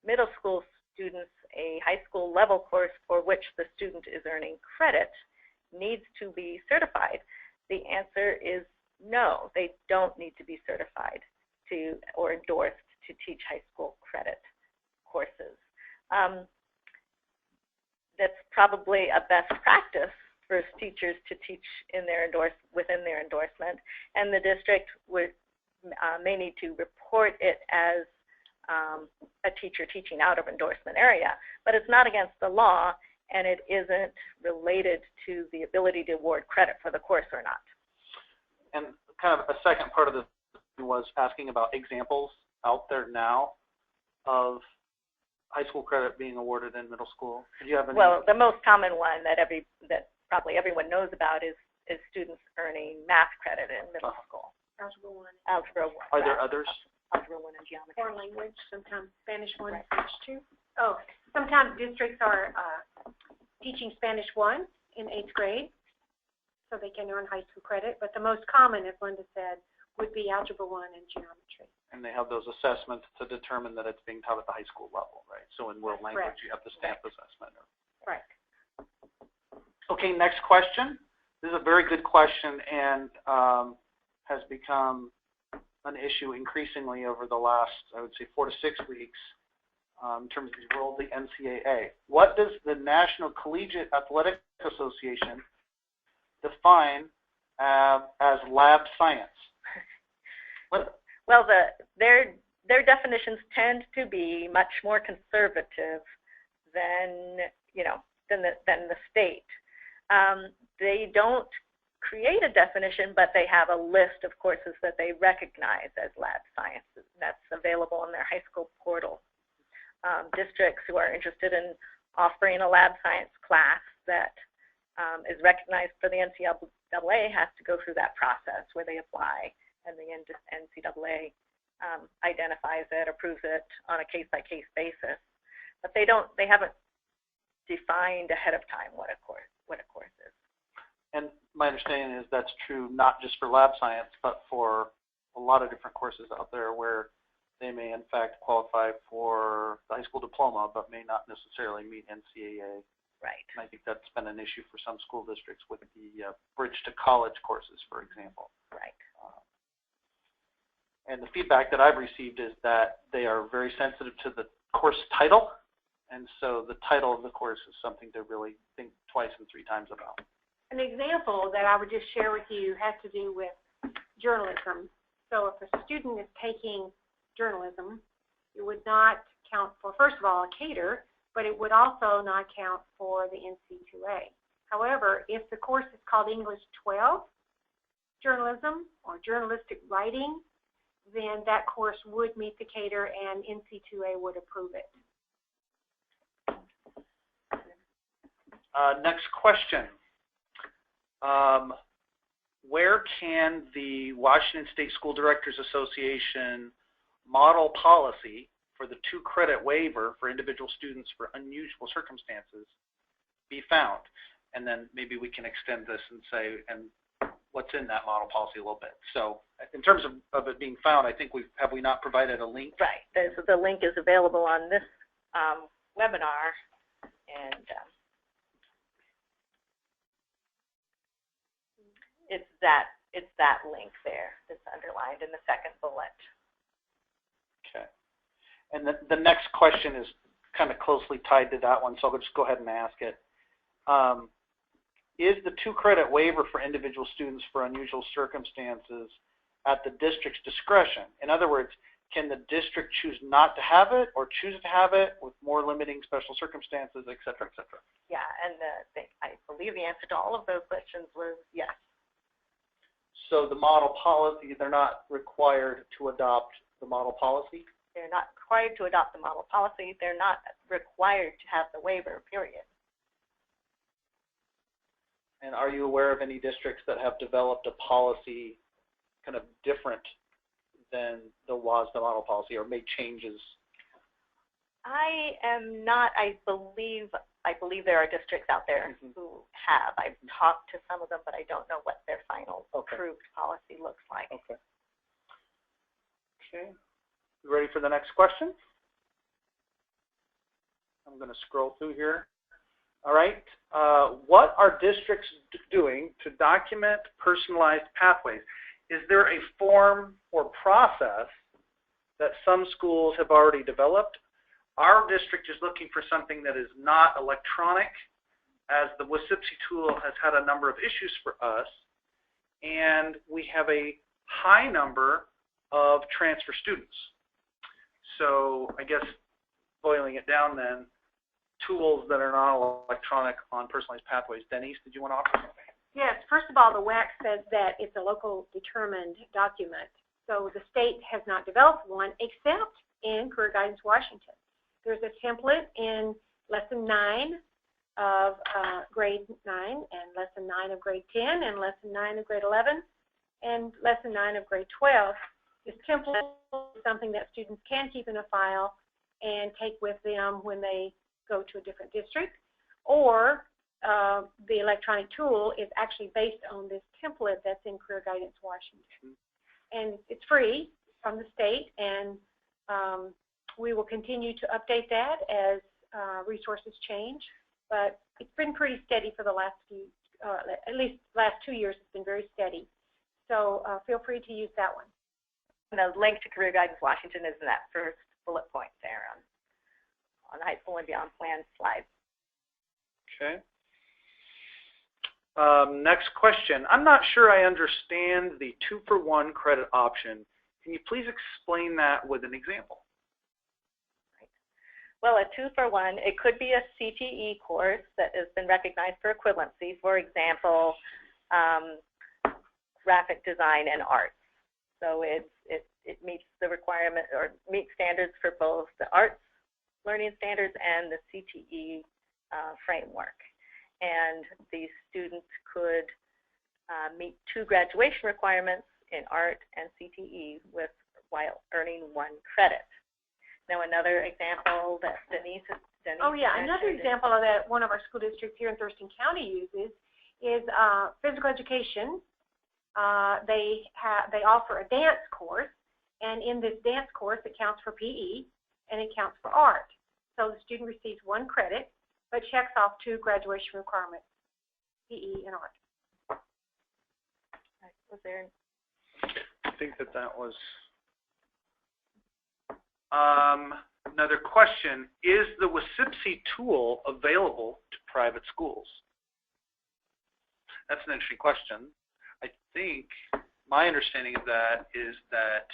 middle school students a high school level course for which the student is earning credit needs to be certified, the answer is no, they don't need to be certified to or endorsed to teach high school credit courses. That's probably a best practice for teachers to teach in their within their endorsement, and the district may need to report it as a teacher teaching out of endorsement area. But it's not against the law, and it isn't related to the ability to award credit for the course or not. And kind of a second part of this was asking about examples out there now of high school credit being awarded in middle school. Did you have any? Well, the most common one that probably everyone knows about is students earning math credit in middle school. Algebra 1. Algebra 1. Are there others? Algebra 1 and geometry. Foreign language, sometimes Spanish 1, Right. Spanish 2. Oh, sometimes districts are teaching Spanish 1 in 8th grade, so they can earn high school credit. But the most common, as Linda said, would be Algebra 1 and geometry. And they have those assessments to determine that it's being taught at the high school level, right? So in world language, you have the stamp assessment. Right. Okay, next question. This is a very good question and has become an issue increasingly over the last, I would say, 4 to 6 weeks in terms of the role of the NCAA. What does the National Collegiate Athletic Association define as lab science? Well, their definitions tend to be much more conservative than the state. They don't create a definition, but they have a list of courses that they recognize as lab sciences. That's available on their high school portal. Districts who are interested in offering a lab science class that is recognized for the NCAA has to go through that process where they apply, and the NCAA identifies it, approves it on a case-by-case basis. But they haven't defined ahead of time what a course is. And my understanding is that's true not just for lab science, but for a lot of different courses out there where they may in fact qualify for the high school diploma, but may not necessarily meet NCAA. Right. And I think that's been an issue for some school districts with the bridge to college courses, for example. Right. And the feedback that I've received is that they are very sensitive to the course title, and so the title of the course is something to really think twice and 3 times about. An example that I would just share with you has to do with journalism. So if a student is taking journalism, it would not count for, first of all, a cater, but it would also not count for the NC2A. However, if the course is called English 12, journalism or journalistic writing, then that course would meet the cater and NC2A would approve it. Next question. Where can the Washington State School Directors Association model policy for the 2-credit waiver for individual students for unusual circumstances be found? And then maybe we can extend this and say, and what's in that model policy a little bit. So in terms of it being found, I think have we not provided a link? Right. The link is available on this webinar, and it's that link there that's underlined in the second bullet. Okay. And the next question is kind of closely tied to that one, so I'll just go ahead and ask it. Is the 2-credit waiver for individual students for unusual circumstances at the district's discretion? In other words, can the district choose not to have it or choose to have it with more limiting special circumstances, et cetera, et cetera? Yeah, and I believe the answer to all of those questions was yes. So the model policy, they're not required to adopt the model policy? They're not required to adopt the model policy. They're not required to have the waiver, period. And are you aware of any districts that have developed a policy kind of different than the model policy, or made changes? I am not. I believe there are districts out there who have. I've talked to some of them, but I don't know what their final approved policy looks like. Okay. Okay. You ready for the next question? I'm going to scroll through here. All right. What are districts doing to document personalized pathways? Is there a form or process that some schools have already developed? Our district is looking for something that is not electronic as the WSIPSI tool has had a number of issues for us, and we have a high number of transfer students. So I guess boiling it down then, tools that are not electronic on personalized pathways. Denise, did you want to offer something? Yes, first of all, the WAC says that it's a local determined document. So the state has not developed one except in Career Guidance Washington. There's a template in Lesson 9 of grade 9 and Lesson 9 of grade 10 and Lesson 9 of grade 11 and Lesson 9 of grade 12. This template is something that students can keep in a file and take with them when they go to a different district, or the electronic tool is actually based on this template that's in Career Guidance Washington. And it's free from the state, and we will continue to update that as resources change. But it's been pretty steady for the last few, at least last 2 years, it's been very steady. So feel free to use that one. And the link to Career Guidance Washington is in that first bullet point there on the high school and beyond plan slide. Okay. Next question. I'm not sure I understand the 2-for-1 credit option. Can you please explain that with an example? Right. Well, a 2-for-1, it could be a CTE course that has been recognized for equivalency. For example, graphic design and arts. So it meets the requirement or meets standards for both the arts learning standards and the CTE framework. And the students could meet 2 graduation requirements in art and CTE while earning 1 credit. Now another example that Denise Oh yeah, another example of that one of our school districts here in Thurston County uses is physical education. They offer a dance course, and in this dance course it counts for PE and it counts for art. So the student receives 1 credit, but checks off 2 graduation requirements, PE and art. Was there? I think that was another question. Is the WSIPSI tool available to private schools? That's an interesting question. I think my understanding of that is that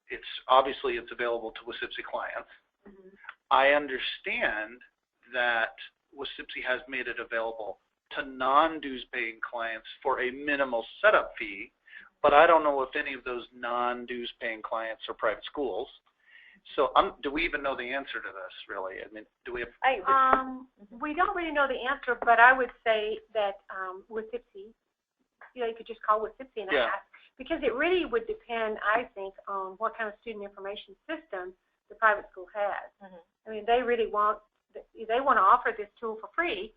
it's available to WSIPSI clients. Mm-hmm. I understand that WSIPSI has made it available to non-dues paying clients for a minimal setup fee, but I don't know if any of those non-dues paying clients are private schools. So do we even know the answer to this, really? I mean, do we have... we don't really know the answer, but I would say that WSIPSI, you could just call WSIPSI and ask, because it really would depend, I think, on what kind of student information system the private school has. Mm-hmm. I mean, they really want to offer this tool for free,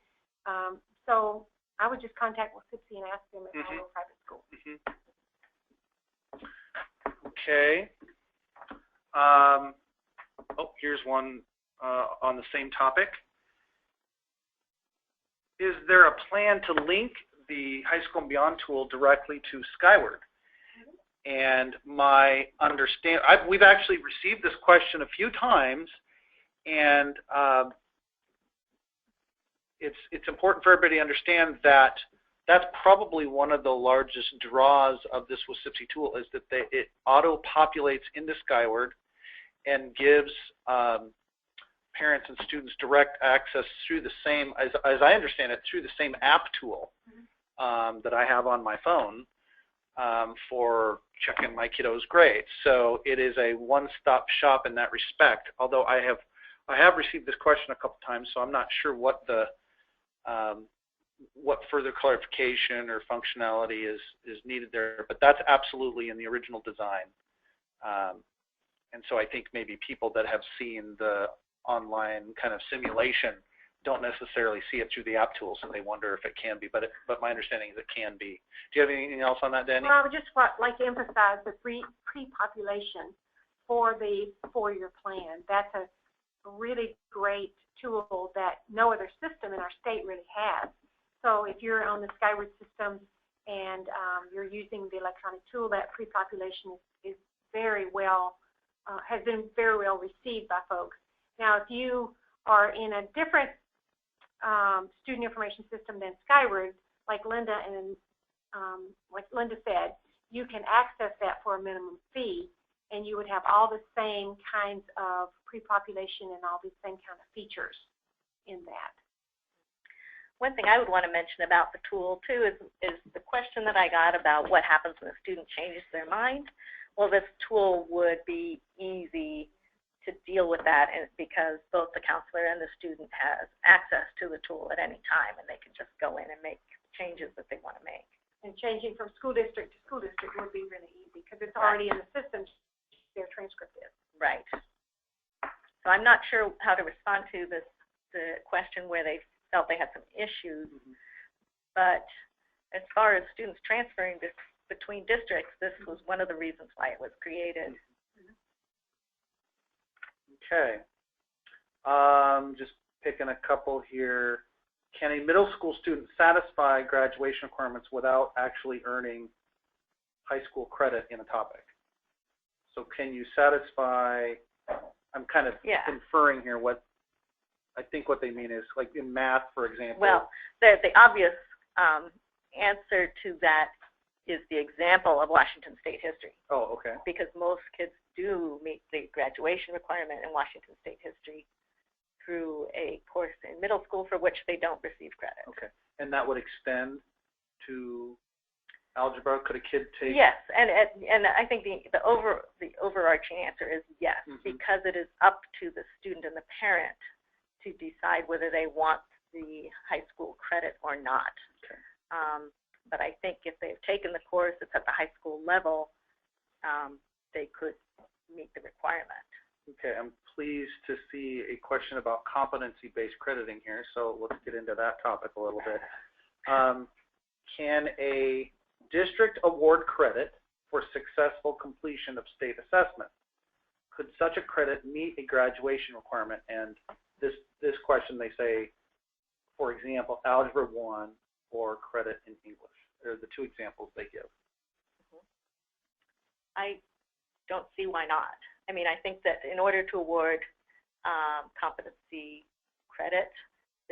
so I would just contact WSIPSI and ask them if they were a private school. Mm-hmm. Okay. Here's one on the same topic. Is there a plan to link the High School and Beyond tool directly to Skyward? And my understanding, we've actually received this question a few times, and it's important for everybody to understand that that's probably one of the largest draws of this WSIPSI tool, is that it auto-populates into Skyward and gives parents and students direct access through the same, as I understand it, through the same app tool that I have on my phone for checking my kiddos' grades. So it is a one-stop shop in that respect. Although I have received this question a couple times, so I'm not sure what the what further clarification or functionality is needed there. But that's absolutely in the original design. And so I think maybe people that have seen the online kind of simulation don't necessarily see it through the app tool, so they wonder if it can be. But my understanding is it can be. Do you have anything else on that, Danny? Well, I would just like to emphasize the pre-population for the 4-year plan. That's a really great tool that no other system in our state really has. So if you're on the Skyward system and you're using the electronic tool, that pre-population is very well, has been very well received by folks. Now, if you are in a different student information system than Skyward, like Linda said, you can access that for a minimum fee, and you would have all the same kinds of pre-population and all these same kind of features in that. One thing I would want to mention about the tool, too, is the question that I got about what happens when a student changes their mind. Well, this tool would be easy to deal with that because both the counselor and the student has access to the tool at any time, and they can just go in and make changes that they want to make. And changing from school district to school district would be really easy because it's already in the system, their transcript is. Right. So I'm not sure how to respond to the question where they felt they had some issues, but as far as students transferring between districts, this was one of the reasons why it was created. Okay. Just picking a couple here. Can a middle school student satisfy graduation requirements without actually earning high school credit in a topic? So can you satisfy, I'm kind of inferring here what, I think what they mean is, like in math, for example. Well, the obvious answer to that is the example of Washington State history. Oh, okay. Because most kids do meet the graduation requirement in Washington State history through a course in middle school for which they don't receive credit. Okay. And that would extend to algebra? Could a kid take? Yes, and I think the overarching answer is yes, because it is up to the student and the parent to decide whether they want the high school credit or not. Okay. But I think if they've taken the course, it's at the high school level, they could meet the requirement. Okay, I'm pleased to see a question about competency-based crediting here, so let's get into that topic a little bit. Can a district award credit for successful completion of state assessment? Could such a credit meet a graduation requirement? And this question, they say, for example, Algebra 1 or credit in English. They're the two examples they give. I don't see why not. I mean, I think that in order to award competency credit,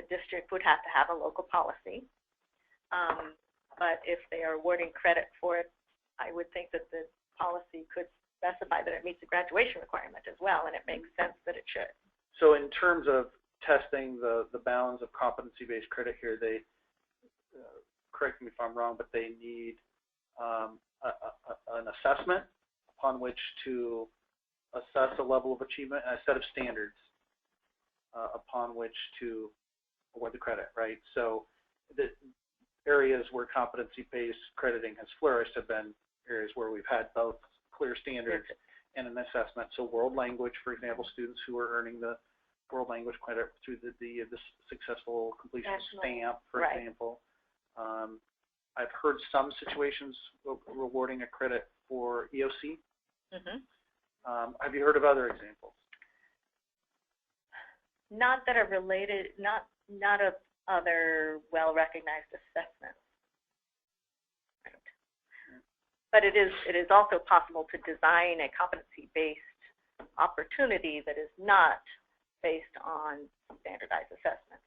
the district would have to have a local policy. But if they are awarding credit for it, I would think that the policy could specify that it meets the graduation requirement as well, and it makes sense that it should. So in terms of testing the bounds of competency-based credit here, they, correct me if I'm wrong, but they need an assessment upon which to assess a level of achievement and a set of standards upon which to award the credit, right? So the areas where competency-based crediting has flourished have been areas where we've had both clear standards and an assessment. So world language, for example, students who are earning the world language credit through the successful completion stamp, for example. I've heard some situations rewarding a credit for EOC. Have you heard of other examples? Not that are related, not of other well-recognized assessments. Right. But it is also possible to design a competency-based opportunity that is not based on standardized assessments.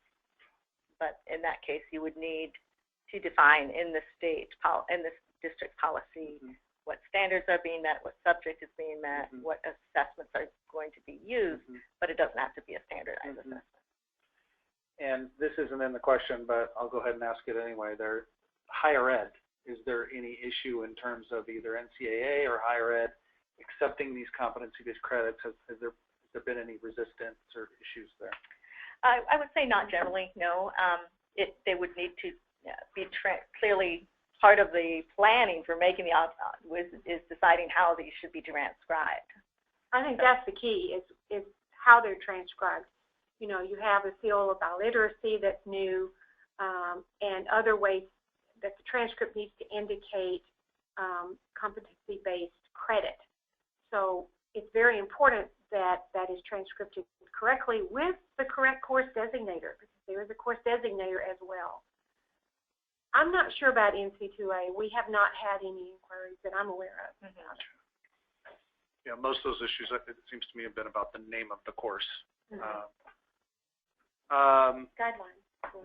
But in that case, you would need to define in the district policy what standards are being met, what subject is being met, what assessments are going to be used, but it doesn't have to be a standardized assessment. And this isn't in the question, but I'll go ahead and ask it anyway. Higher ed, is there any issue in terms of either NCAA or higher ed accepting these competency-based credits? Has there been any resistance or issues there? I would say not generally, no. They would need to be clearly part of the planning for making the is deciding how these should be transcribed. I think that's the key is how they're transcribed. You know, you have a seal about literacy that's new, and other ways that the transcript needs to indicate competency-based credit. So it's very important that that is transcribed correctly with the correct course designator, because there is a course designator as well. I'm not sure about NC2A. We have not had any inquiries that I'm aware of. Yeah, most of those issues, it seems to me, have been about the name of the course. Guidelines.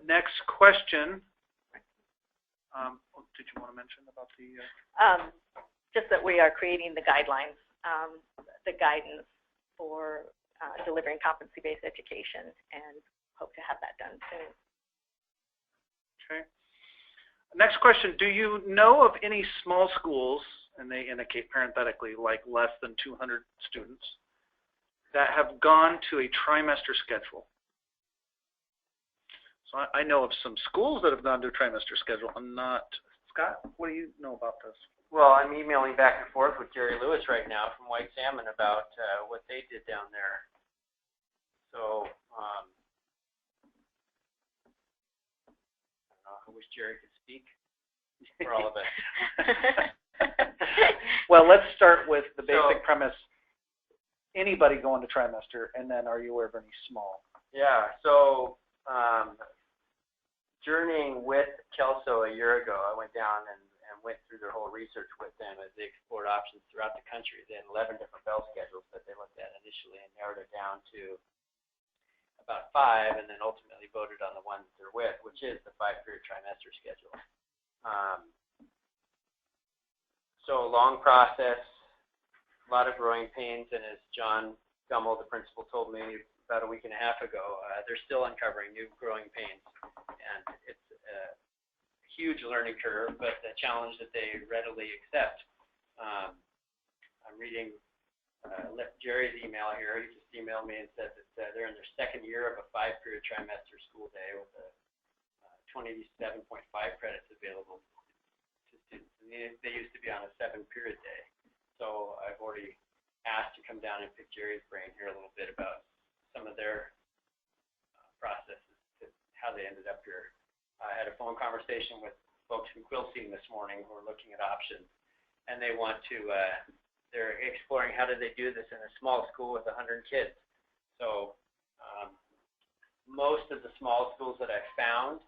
Next question. Did you want to mention about the? Just that we are creating the guidelines, the guidance for delivering competency-based education, and hope to have that done soon. Okay. Next question. Do you know of any small schools, and they indicate parenthetically like less than 200 students, that have gone to a trimester schedule? So I know of some schools that have gone to a trimester schedule. I'm not. Scott, what do you know about this? Well, I'm emailing back and forth with Jerry Lewis right now from White Salmon about what they did down there. So, I don't know, I wish Jerry could speak for all of us. Well, let's start with the basic premise. Anybody going to trimester, and then are you aware of any small? Yeah, so journeying with Kelso a year ago, I went down and went through their whole research with them as they explored options throughout the country. They had 11 different bell schedules that they looked at initially and narrowed it down to about 5, and then ultimately voted on the one that they're with, which is the 5-period trimester schedule. So long process, a lot of growing pains, and as John Gummel, the principal, told me about a week and a half ago, they're still uncovering new growing pains, and it's a huge learning curve, but a challenge that they readily accept. I'm reading Jerry's email here. He just emailed me and said that they're in their second year of a 5-period trimester school day with a 27.5 credits available to students. And they used to be on a 7-period day. So I've already asked to come down and pick Jerry's brain here a little bit about some of their processes, to how they ended up here. I had a phone conversation with folks from Quilcene this morning who are looking at options, and they want to, they're exploring how do they do this in a small school with 100 kids. So most of the small schools that I've found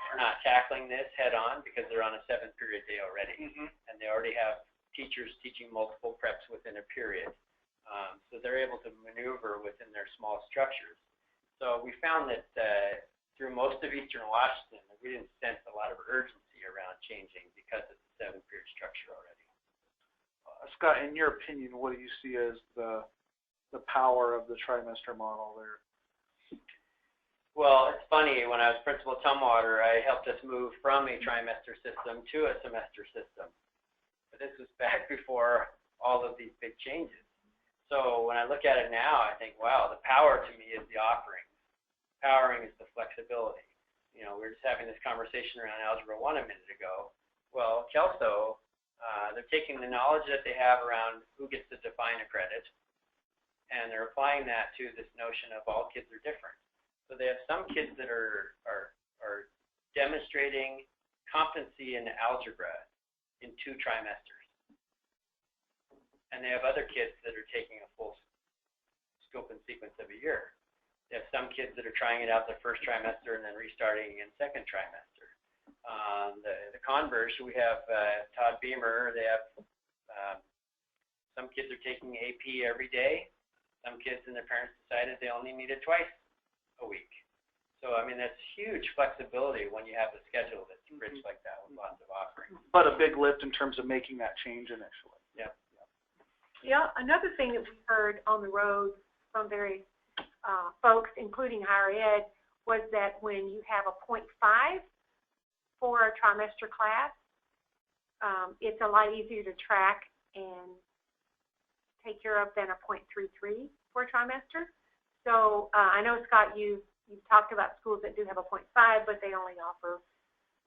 are not tackling this head on because they're on a 7-period day already, and they already have teachers teaching multiple preps within a period. So they're able to maneuver within their small structures. So we found that through most of Eastern Washington, we didn't sense a lot of urgency around changing because of the 7-period structure already. Scott, in your opinion, what do you see as the power of the trimester model there? Well, it's funny, when I was principal at Tumwater, I helped us move from a trimester system to a semester system. But this was back before all of these big changes. So when I look at it now, I think, wow, the power to me is the offerings. Powering is the flexibility. You know, we were just having this conversation around Algebra 1 a minute ago. Well, Kelso, they're taking the knowledge that they have around who gets to define a credit, and they're applying that to this notion of all kids are different. So they have some kids that are demonstrating competency in algebra in 2 trimesters. And they have other kids that are taking a full scope and sequence of a year. They have some kids that are trying it out the first trimester and then restarting in second trimester. The converse, we have Todd Beamer. They have some kids are taking AP every day. Some kids and their parents decided they only need it twice a week. So, I mean, that's huge flexibility when you have a schedule that's rich like that with lots of offerings. But a big lift in terms of making that change initially. Yeah. Yeah, another thing that we heard on the road from various folks, including higher ed, was that when you have a 0.5 for a trimester class, it's a lot easier to track and take care of than a 0.33 for a trimester. So I know, Scott, you've talked about schools that do have a 0.5, but they only offer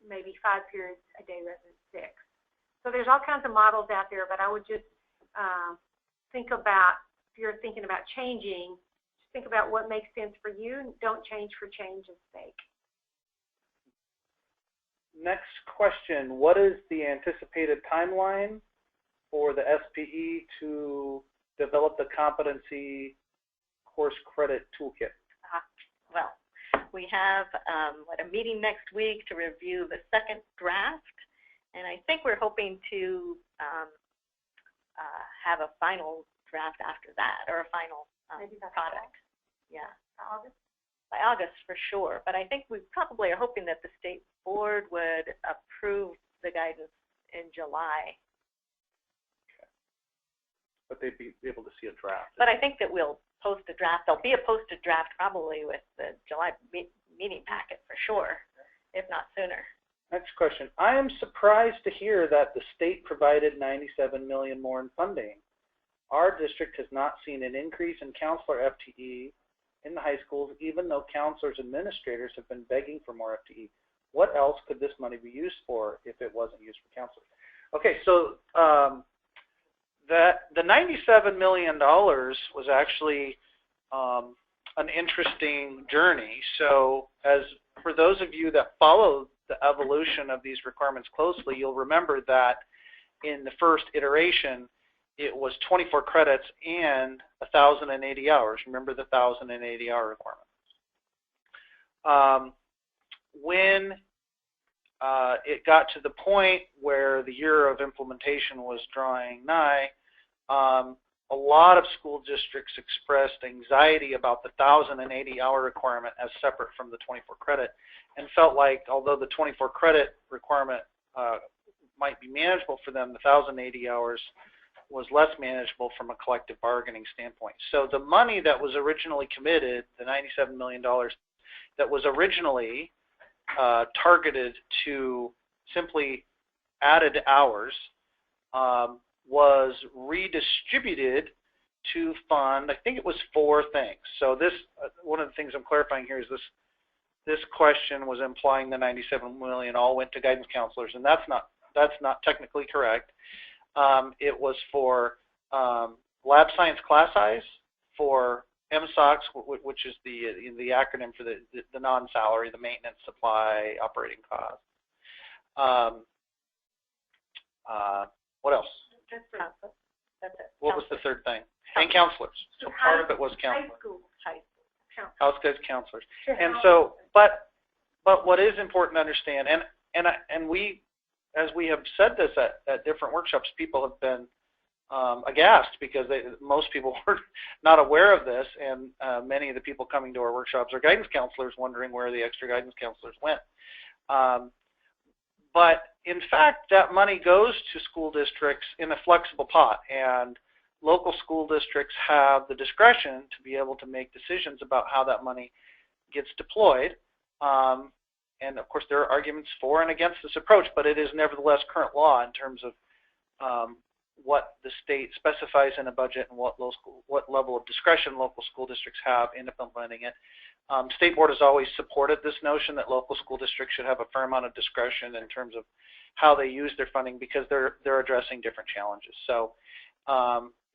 maybe 5 periods a day rather than 6. So there's all kinds of models out there, but I would just think about, if you're thinking about changing, just think about what makes sense for you. Don't change for change's sake. Next question. What is the anticipated timeline for the SPE to develop the competency course credit toolkit? Well, we have a meeting next week to review the second draft, and I think we're hoping to have a final draft after that, or a final product. Yeah. August? by August for sure. But I think we probably are hoping that the state board would approve the guidance in July. But they'd be able to see a draft. But I think that we'll post a draft. There'll be a posted draft probably with the July meeting packet for sure, if not sooner. Next question. I am surprised to hear that the state provided $97 million more in funding. Our district has not seen an increase in counselor FTE in the high schools, even though counselors and administrators have been begging for more FTE. What else could this money be used for if it wasn't used for counselors? Okay, so the $97 million was actually an interesting journey. So as for those of you that follow the evolution of these requirements closely, you'll remember that in the first iteration, it was 24 credits and 1,080 hours. Remember the 1,080 hour requirement. When it got to the point where the year of implementation was drawing nigh, a lot of school districts expressed anxiety about the 1,080 hour requirement as separate from the 24 credit, and felt like although the 24 credit requirement might be manageable for them, the 1,080 hours was less manageable from a collective bargaining standpoint. So the money that was originally committed, the $97 million, that was originally targeted to simply added hours, was redistributed to fund, I think it was 4 things. So this, one of the things I'm clarifying here is this question was implying the $97 million all went to guidance counselors, and that's not technically correct. It was for lab science class size, for MSOCs, which is the acronym for the non-salary, the maintenance, supply, operating costs. What else? That's it. What was the third thing? And counselors. So part of it was counselors. High school. House guys, counselors. And so, but what is important to understand, and we, as we have said this at different workshops, people have been aghast because most people were not aware of this, and many of the people coming to our workshops are guidance counselors wondering where the extra guidance counselors went. But in fact, that money goes to school districts in a flexible pot, and local school districts have the discretion to be able to make decisions about how that money gets deployed. And of course, there are arguments for and against this approach, but it is nevertheless current law in terms of what the state specifies in a budget and what level of discretion local school districts have in implementing it. State board has always supported this notion that local school districts should have a fair amount of discretion in terms of how they use their funding because they're addressing different challenges. So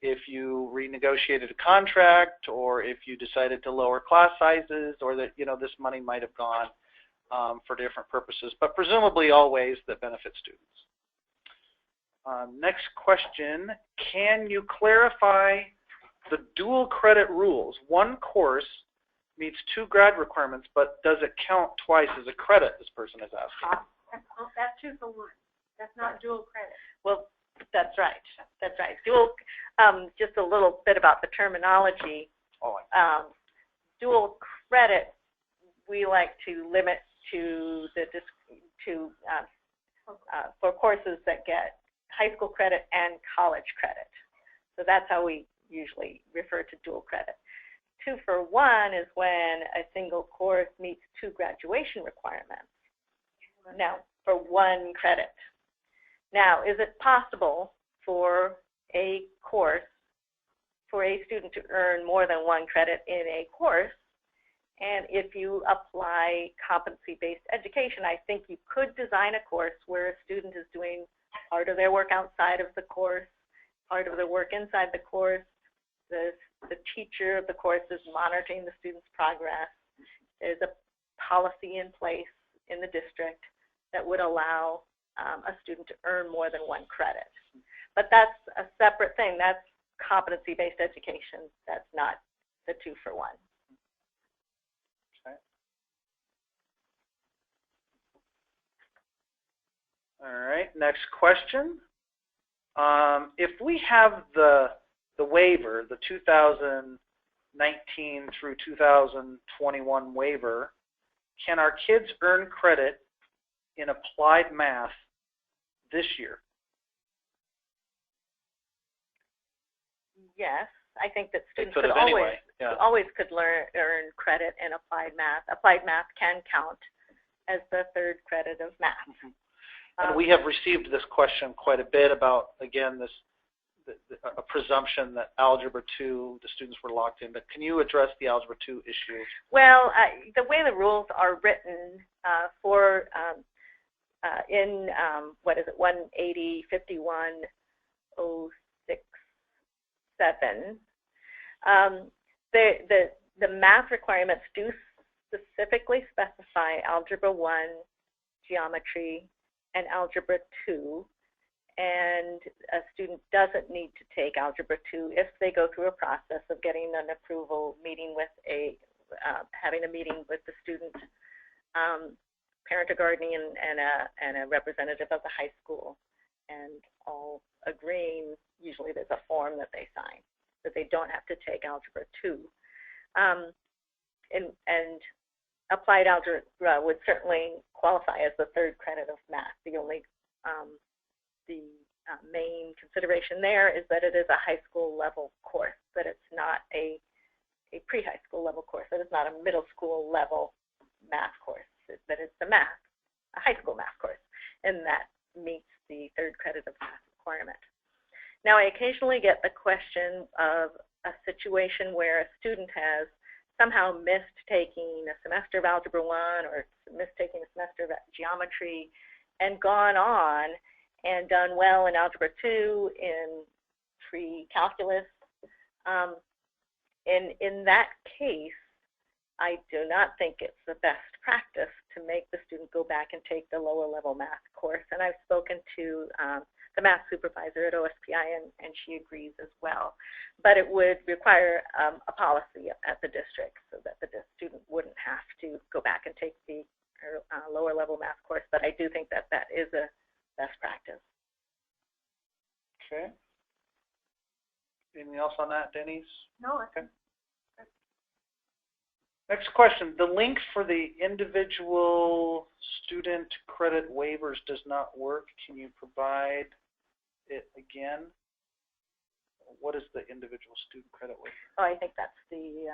if you renegotiated a contract, or if you decided to lower class sizes, or that this money might have gone for different purposes, but presumably all ways that benefit students. Next question, can you clarify the dual credit rules? One course meets 2 grad requirements, but does it count twice as a credit, this person is asking. That's 2 for 1. That's not dual credit. Well, that's right. That's right. Dual, just a little bit about the terminology. Dual credit, we like to limit to for courses that get high school credit and college credit. So that's how we usually refer to dual credit. 2 for 1 is when a single course meets 2 graduation requirements. Now, for 1 credit. Now, is it possible for a course, for a student to earn more than 1 credit in a course? And if you apply competency-based education, I think you could design a course where a student is doing part of their work outside of the course, part of their work inside the course. The teacher of the course is monitoring the student's progress. There's a policy in place in the district that would allow a student to earn more than 1 credit. But that's a separate thing. That's competency-based education. That's not the 2 for 1. Okay. All right, next question. If we have the waiver, the 2000 19 through 2021 waiver, can our kids earn credit in applied math this year? Yes, I think that students They could could have always anyway. Yeah. earn credit in applied math. Applied math can count as the third credit of math. And we have received this question quite a bit about, again, this a presumption that Algebra 2, the students were locked in. But can you address the Algebra 2 issue? Well, the way the rules are written for in what is it, 180-51-06-7, the math requirements do specifically specify Algebra 1, Geometry, and Algebra 2. And a student doesn't need to take Algebra 2 if they go through a process of getting an approval, meeting with having a meeting with the student, parent or guardian, and a representative of the high school, and all agreeing. Usually there's a form that they sign that they don't have to take Algebra 2. And applied algebra would certainly qualify as the third credit of math. The only main consideration there is that it is a high school level course, that it's not a pre-high school level course, that it's not a middle school level math course, that it's a high school math course, and that meets the third credit of math requirement. Now, I occasionally get the question of a situation where a student has somehow missed taking a semester of Algebra 1 or missed taking a semester of geometry and gone on and done well in Algebra 2, in pre-calculus. In that case, I do not think it's the best practice to make the student go back and take the lower level math course. And I've spoken to the math supervisor at OSPI, and she agrees as well. But it would require a policy at the district so that the student wouldn't have to go back and take the lower level math course. But I do think that that is a best practice. Okay. Anything else on that, Denise? No. Okay. Next question. The link for the individual student credit waivers does not work. Can you provide it again? What is the individual student credit waiver? Oh, I think that's the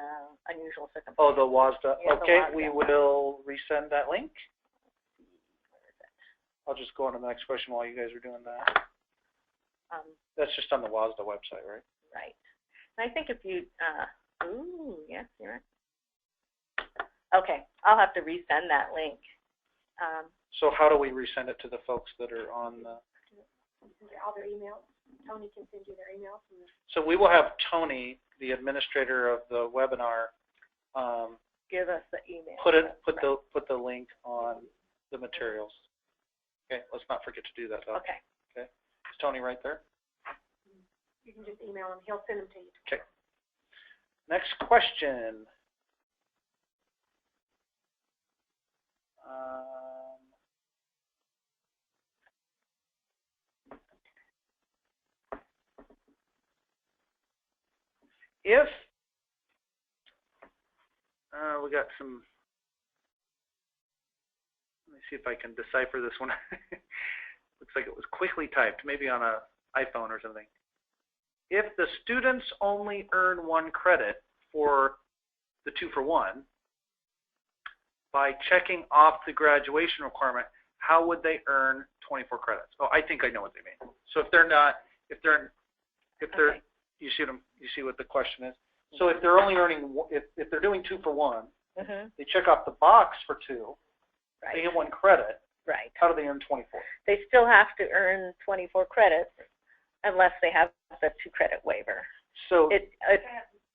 unusual circumstance. Oh, the WASDA. Yeah, okay, the WASDA. We will resend that link. I'll just go on to the next question while you guys are doing that. That's just on the WASDA website, right? Right. And I think if you, yes, you're right. Okay, I'll have to resend that link. So how do we resend it to the folks that are on the... All their emails. Tony can send you their emails. So we will have Tony, the administrator of the webinar, give us the email. put the link on the materials. Okay, let's not forget to do that though. Okay. Okay. Is Tony right there? You can just email him. He'll send them to you. Okay. Next question. If we got some, let me see if I can decipher this one. Looks like it was quickly typed, maybe on an iPhone or something. If the students only earn 1 credit for the 2-for-1, by checking off the graduation requirement, how would they earn 24 credits? Oh, I think I know what they mean. So if they're not, Okay. you see what the question is. So if they're only earning, if they're doing 2-for-1, they check off the box for 2, Right. they get 1 credit. Right. How do they earn 24? They still have to earn 24 credits unless they have the 2-credit waiver. So It's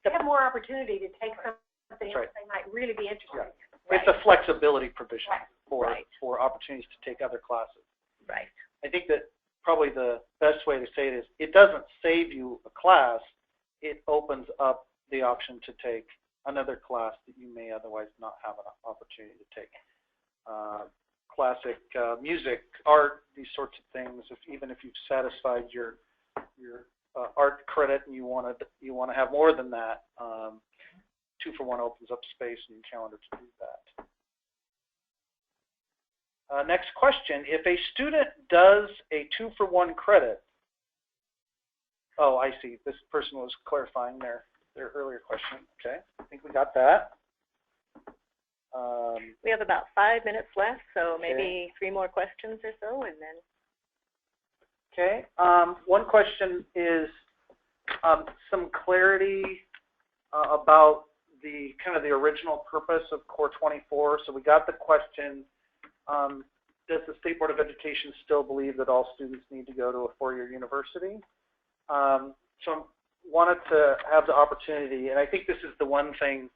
They have more opportunity to take something right. else they might really be interested in. it's a flexibility provision Right. for opportunities to take other classes. Right. I think that probably the best way to say it is it doesn't save you a class. It opens up the option to take another class that you may otherwise not have an opportunity to take. Classic music, art, these sorts of things. Even if you've satisfied your art credit and you want to have more than that, 2-for-1 opens up space in your calendar to do that. Next question, if a student does a 2-for-1 credit, oh, I see, this person was clarifying their earlier question. Okay, I think we got that. We have about 5 minutes left, so maybe okay. 3 more questions or so, and then. Okay. One question is some clarity about the kind of the original purpose of Core 24. So we got the question, does the State Board of Education still believe that all students need to go to a 4-year university? So I wanted to have the opportunity, and I think this is the one thing,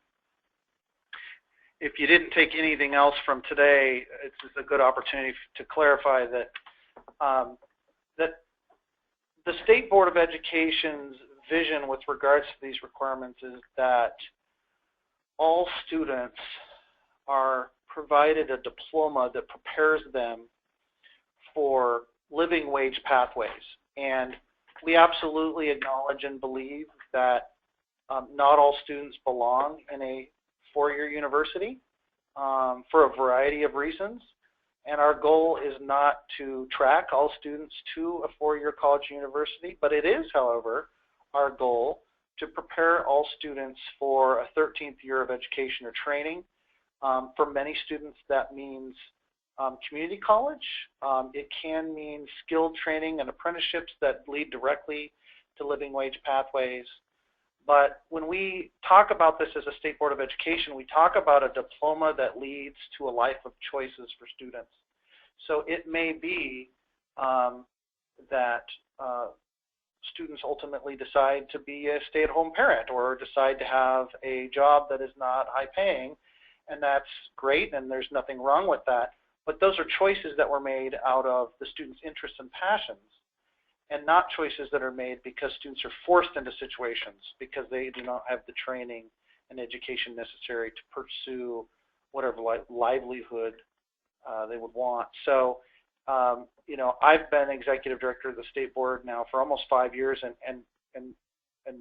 if you didn't take anything else from today, it's a good opportunity to clarify that that the State Board of Education's vision with regards to these requirements is that all students are provided a diploma that prepares them for living wage pathways. And we absolutely acknowledge and believe that not all students belong in a 4-year university for a variety of reasons. And our goal is not to track all students to a 4-year college university, but it is, however, our goal to prepare all students for a 13th year of education or training. For many students, that means community college. It can mean skilled training and apprenticeships that lead directly to living wage pathways. But when we talk about this as a State Board of Education, we talk about a diploma that leads to a life of choices for students. So it may be that students ultimately decide to be a stay-at-home parent or decide to have a job that is not high-paying, and that's great, and there's nothing wrong with that. But those are choices that were made out of the students' interests and passions, and not choices that are made because students are forced into situations because they do not have the training and education necessary to pursue whatever livelihood they would want. So, you know, I've been executive director of the State Board now for almost 5 years, and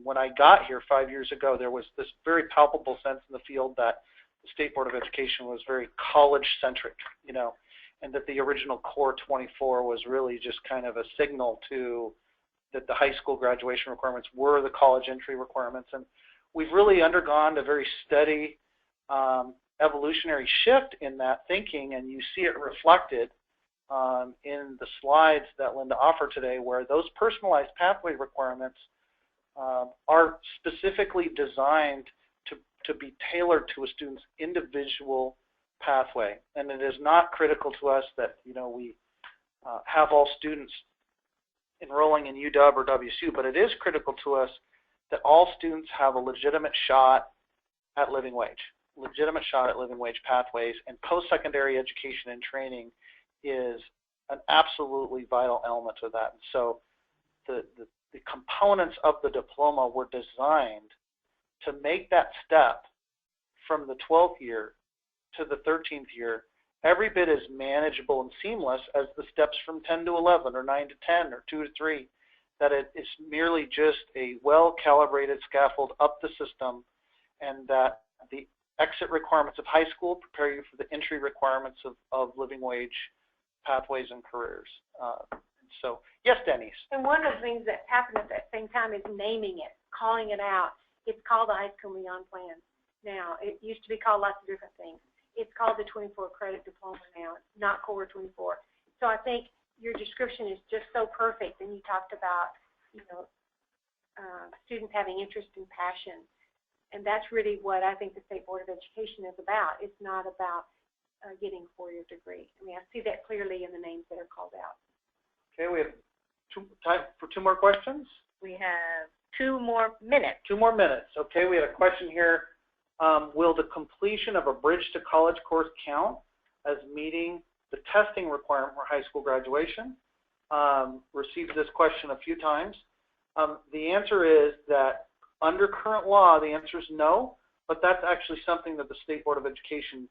when I got here 5 years ago, there was this very palpable sense in the field that the State Board of Education was very college-centric, you know, and that the original Core 24 was really just kind of a signal to that the high school graduation requirements were the college entry requirements. And we've really undergone a very steady evolutionary shift in that thinking, and you see it reflected in the slides that Linda offered today, where those personalized pathway requirements are specifically designed to be tailored to a student's individual pathway. And it is not critical to us that, you know, we have all students enrolling in UW or WSU, but it is critical to us that all students have a legitimate shot at living wage pathways, and post-secondary education and training is an absolutely vital element of that. And so the components of the diploma were designed to make that step from the 12th year to the 13th year every bit as manageable and seamless as the steps from 10 to 11 or 9 to 10 or 2 to 3, that it is merely just a well-calibrated scaffold up the system, and that the exit requirements of high school prepare you for the entry requirements of living wage pathways and careers. So, yes, Denise? And one of the things that happened at that same time is naming it, calling it out. It's called the High School Beyond Plan now. It used to be called lots of different things. It's called the 24 credit diploma now, not Core 24. So I think your description is just so perfect. And you talked about, you know, students having interest and passion. And that's really what I think the State Board of Education is about. It's not about getting a 4-year degree. I mean, I see that clearly in the names that are called out. Okay, we have time for 2 more questions. We have 2 more minutes. 2 more minutes. Okay, we have a question here. Will the completion of a Bridge to College course count as meeting the testing requirement for high school graduation? Received this question a few times. The answer is that under current law, the answer is no, but that's actually something that the State Board of Education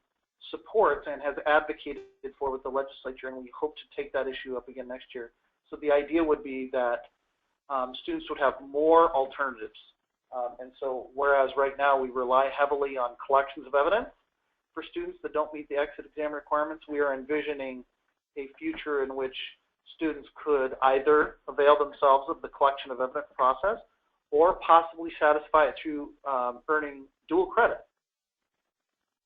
supports and has advocated for with the legislature, and we hope to take that issue up again next year. So the idea would be that students would have more alternatives And so whereas right now we rely heavily on collections of evidence for students that don't meet the exit exam requirements, we are envisioning a future in which students could either avail themselves of the collection of evidence process or possibly satisfy it through earning dual credit,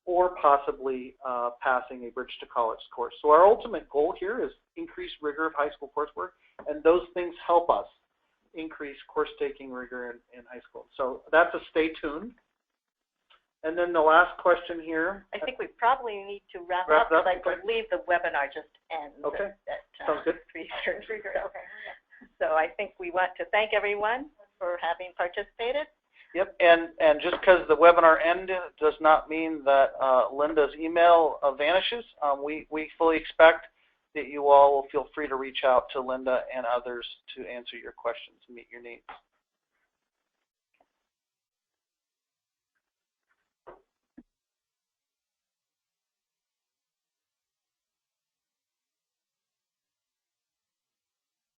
or possibly passing a Bridge to College course. So our ultimate goal here is increased rigor of high school coursework, and those things help us increase course-taking rigor in high school. So that's a stay tuned. And then the last question here. I think we probably need to wrap Wrap up, up, because I believe the webinar just ends Okay. at Sounds good. 3:30. So I think we want to thank everyone for having participated. Yep, and just because the webinar ended does not mean that Linda's email vanishes. We fully expect that you all will feel free to reach out to Linda and others to answer your questions and meet your needs.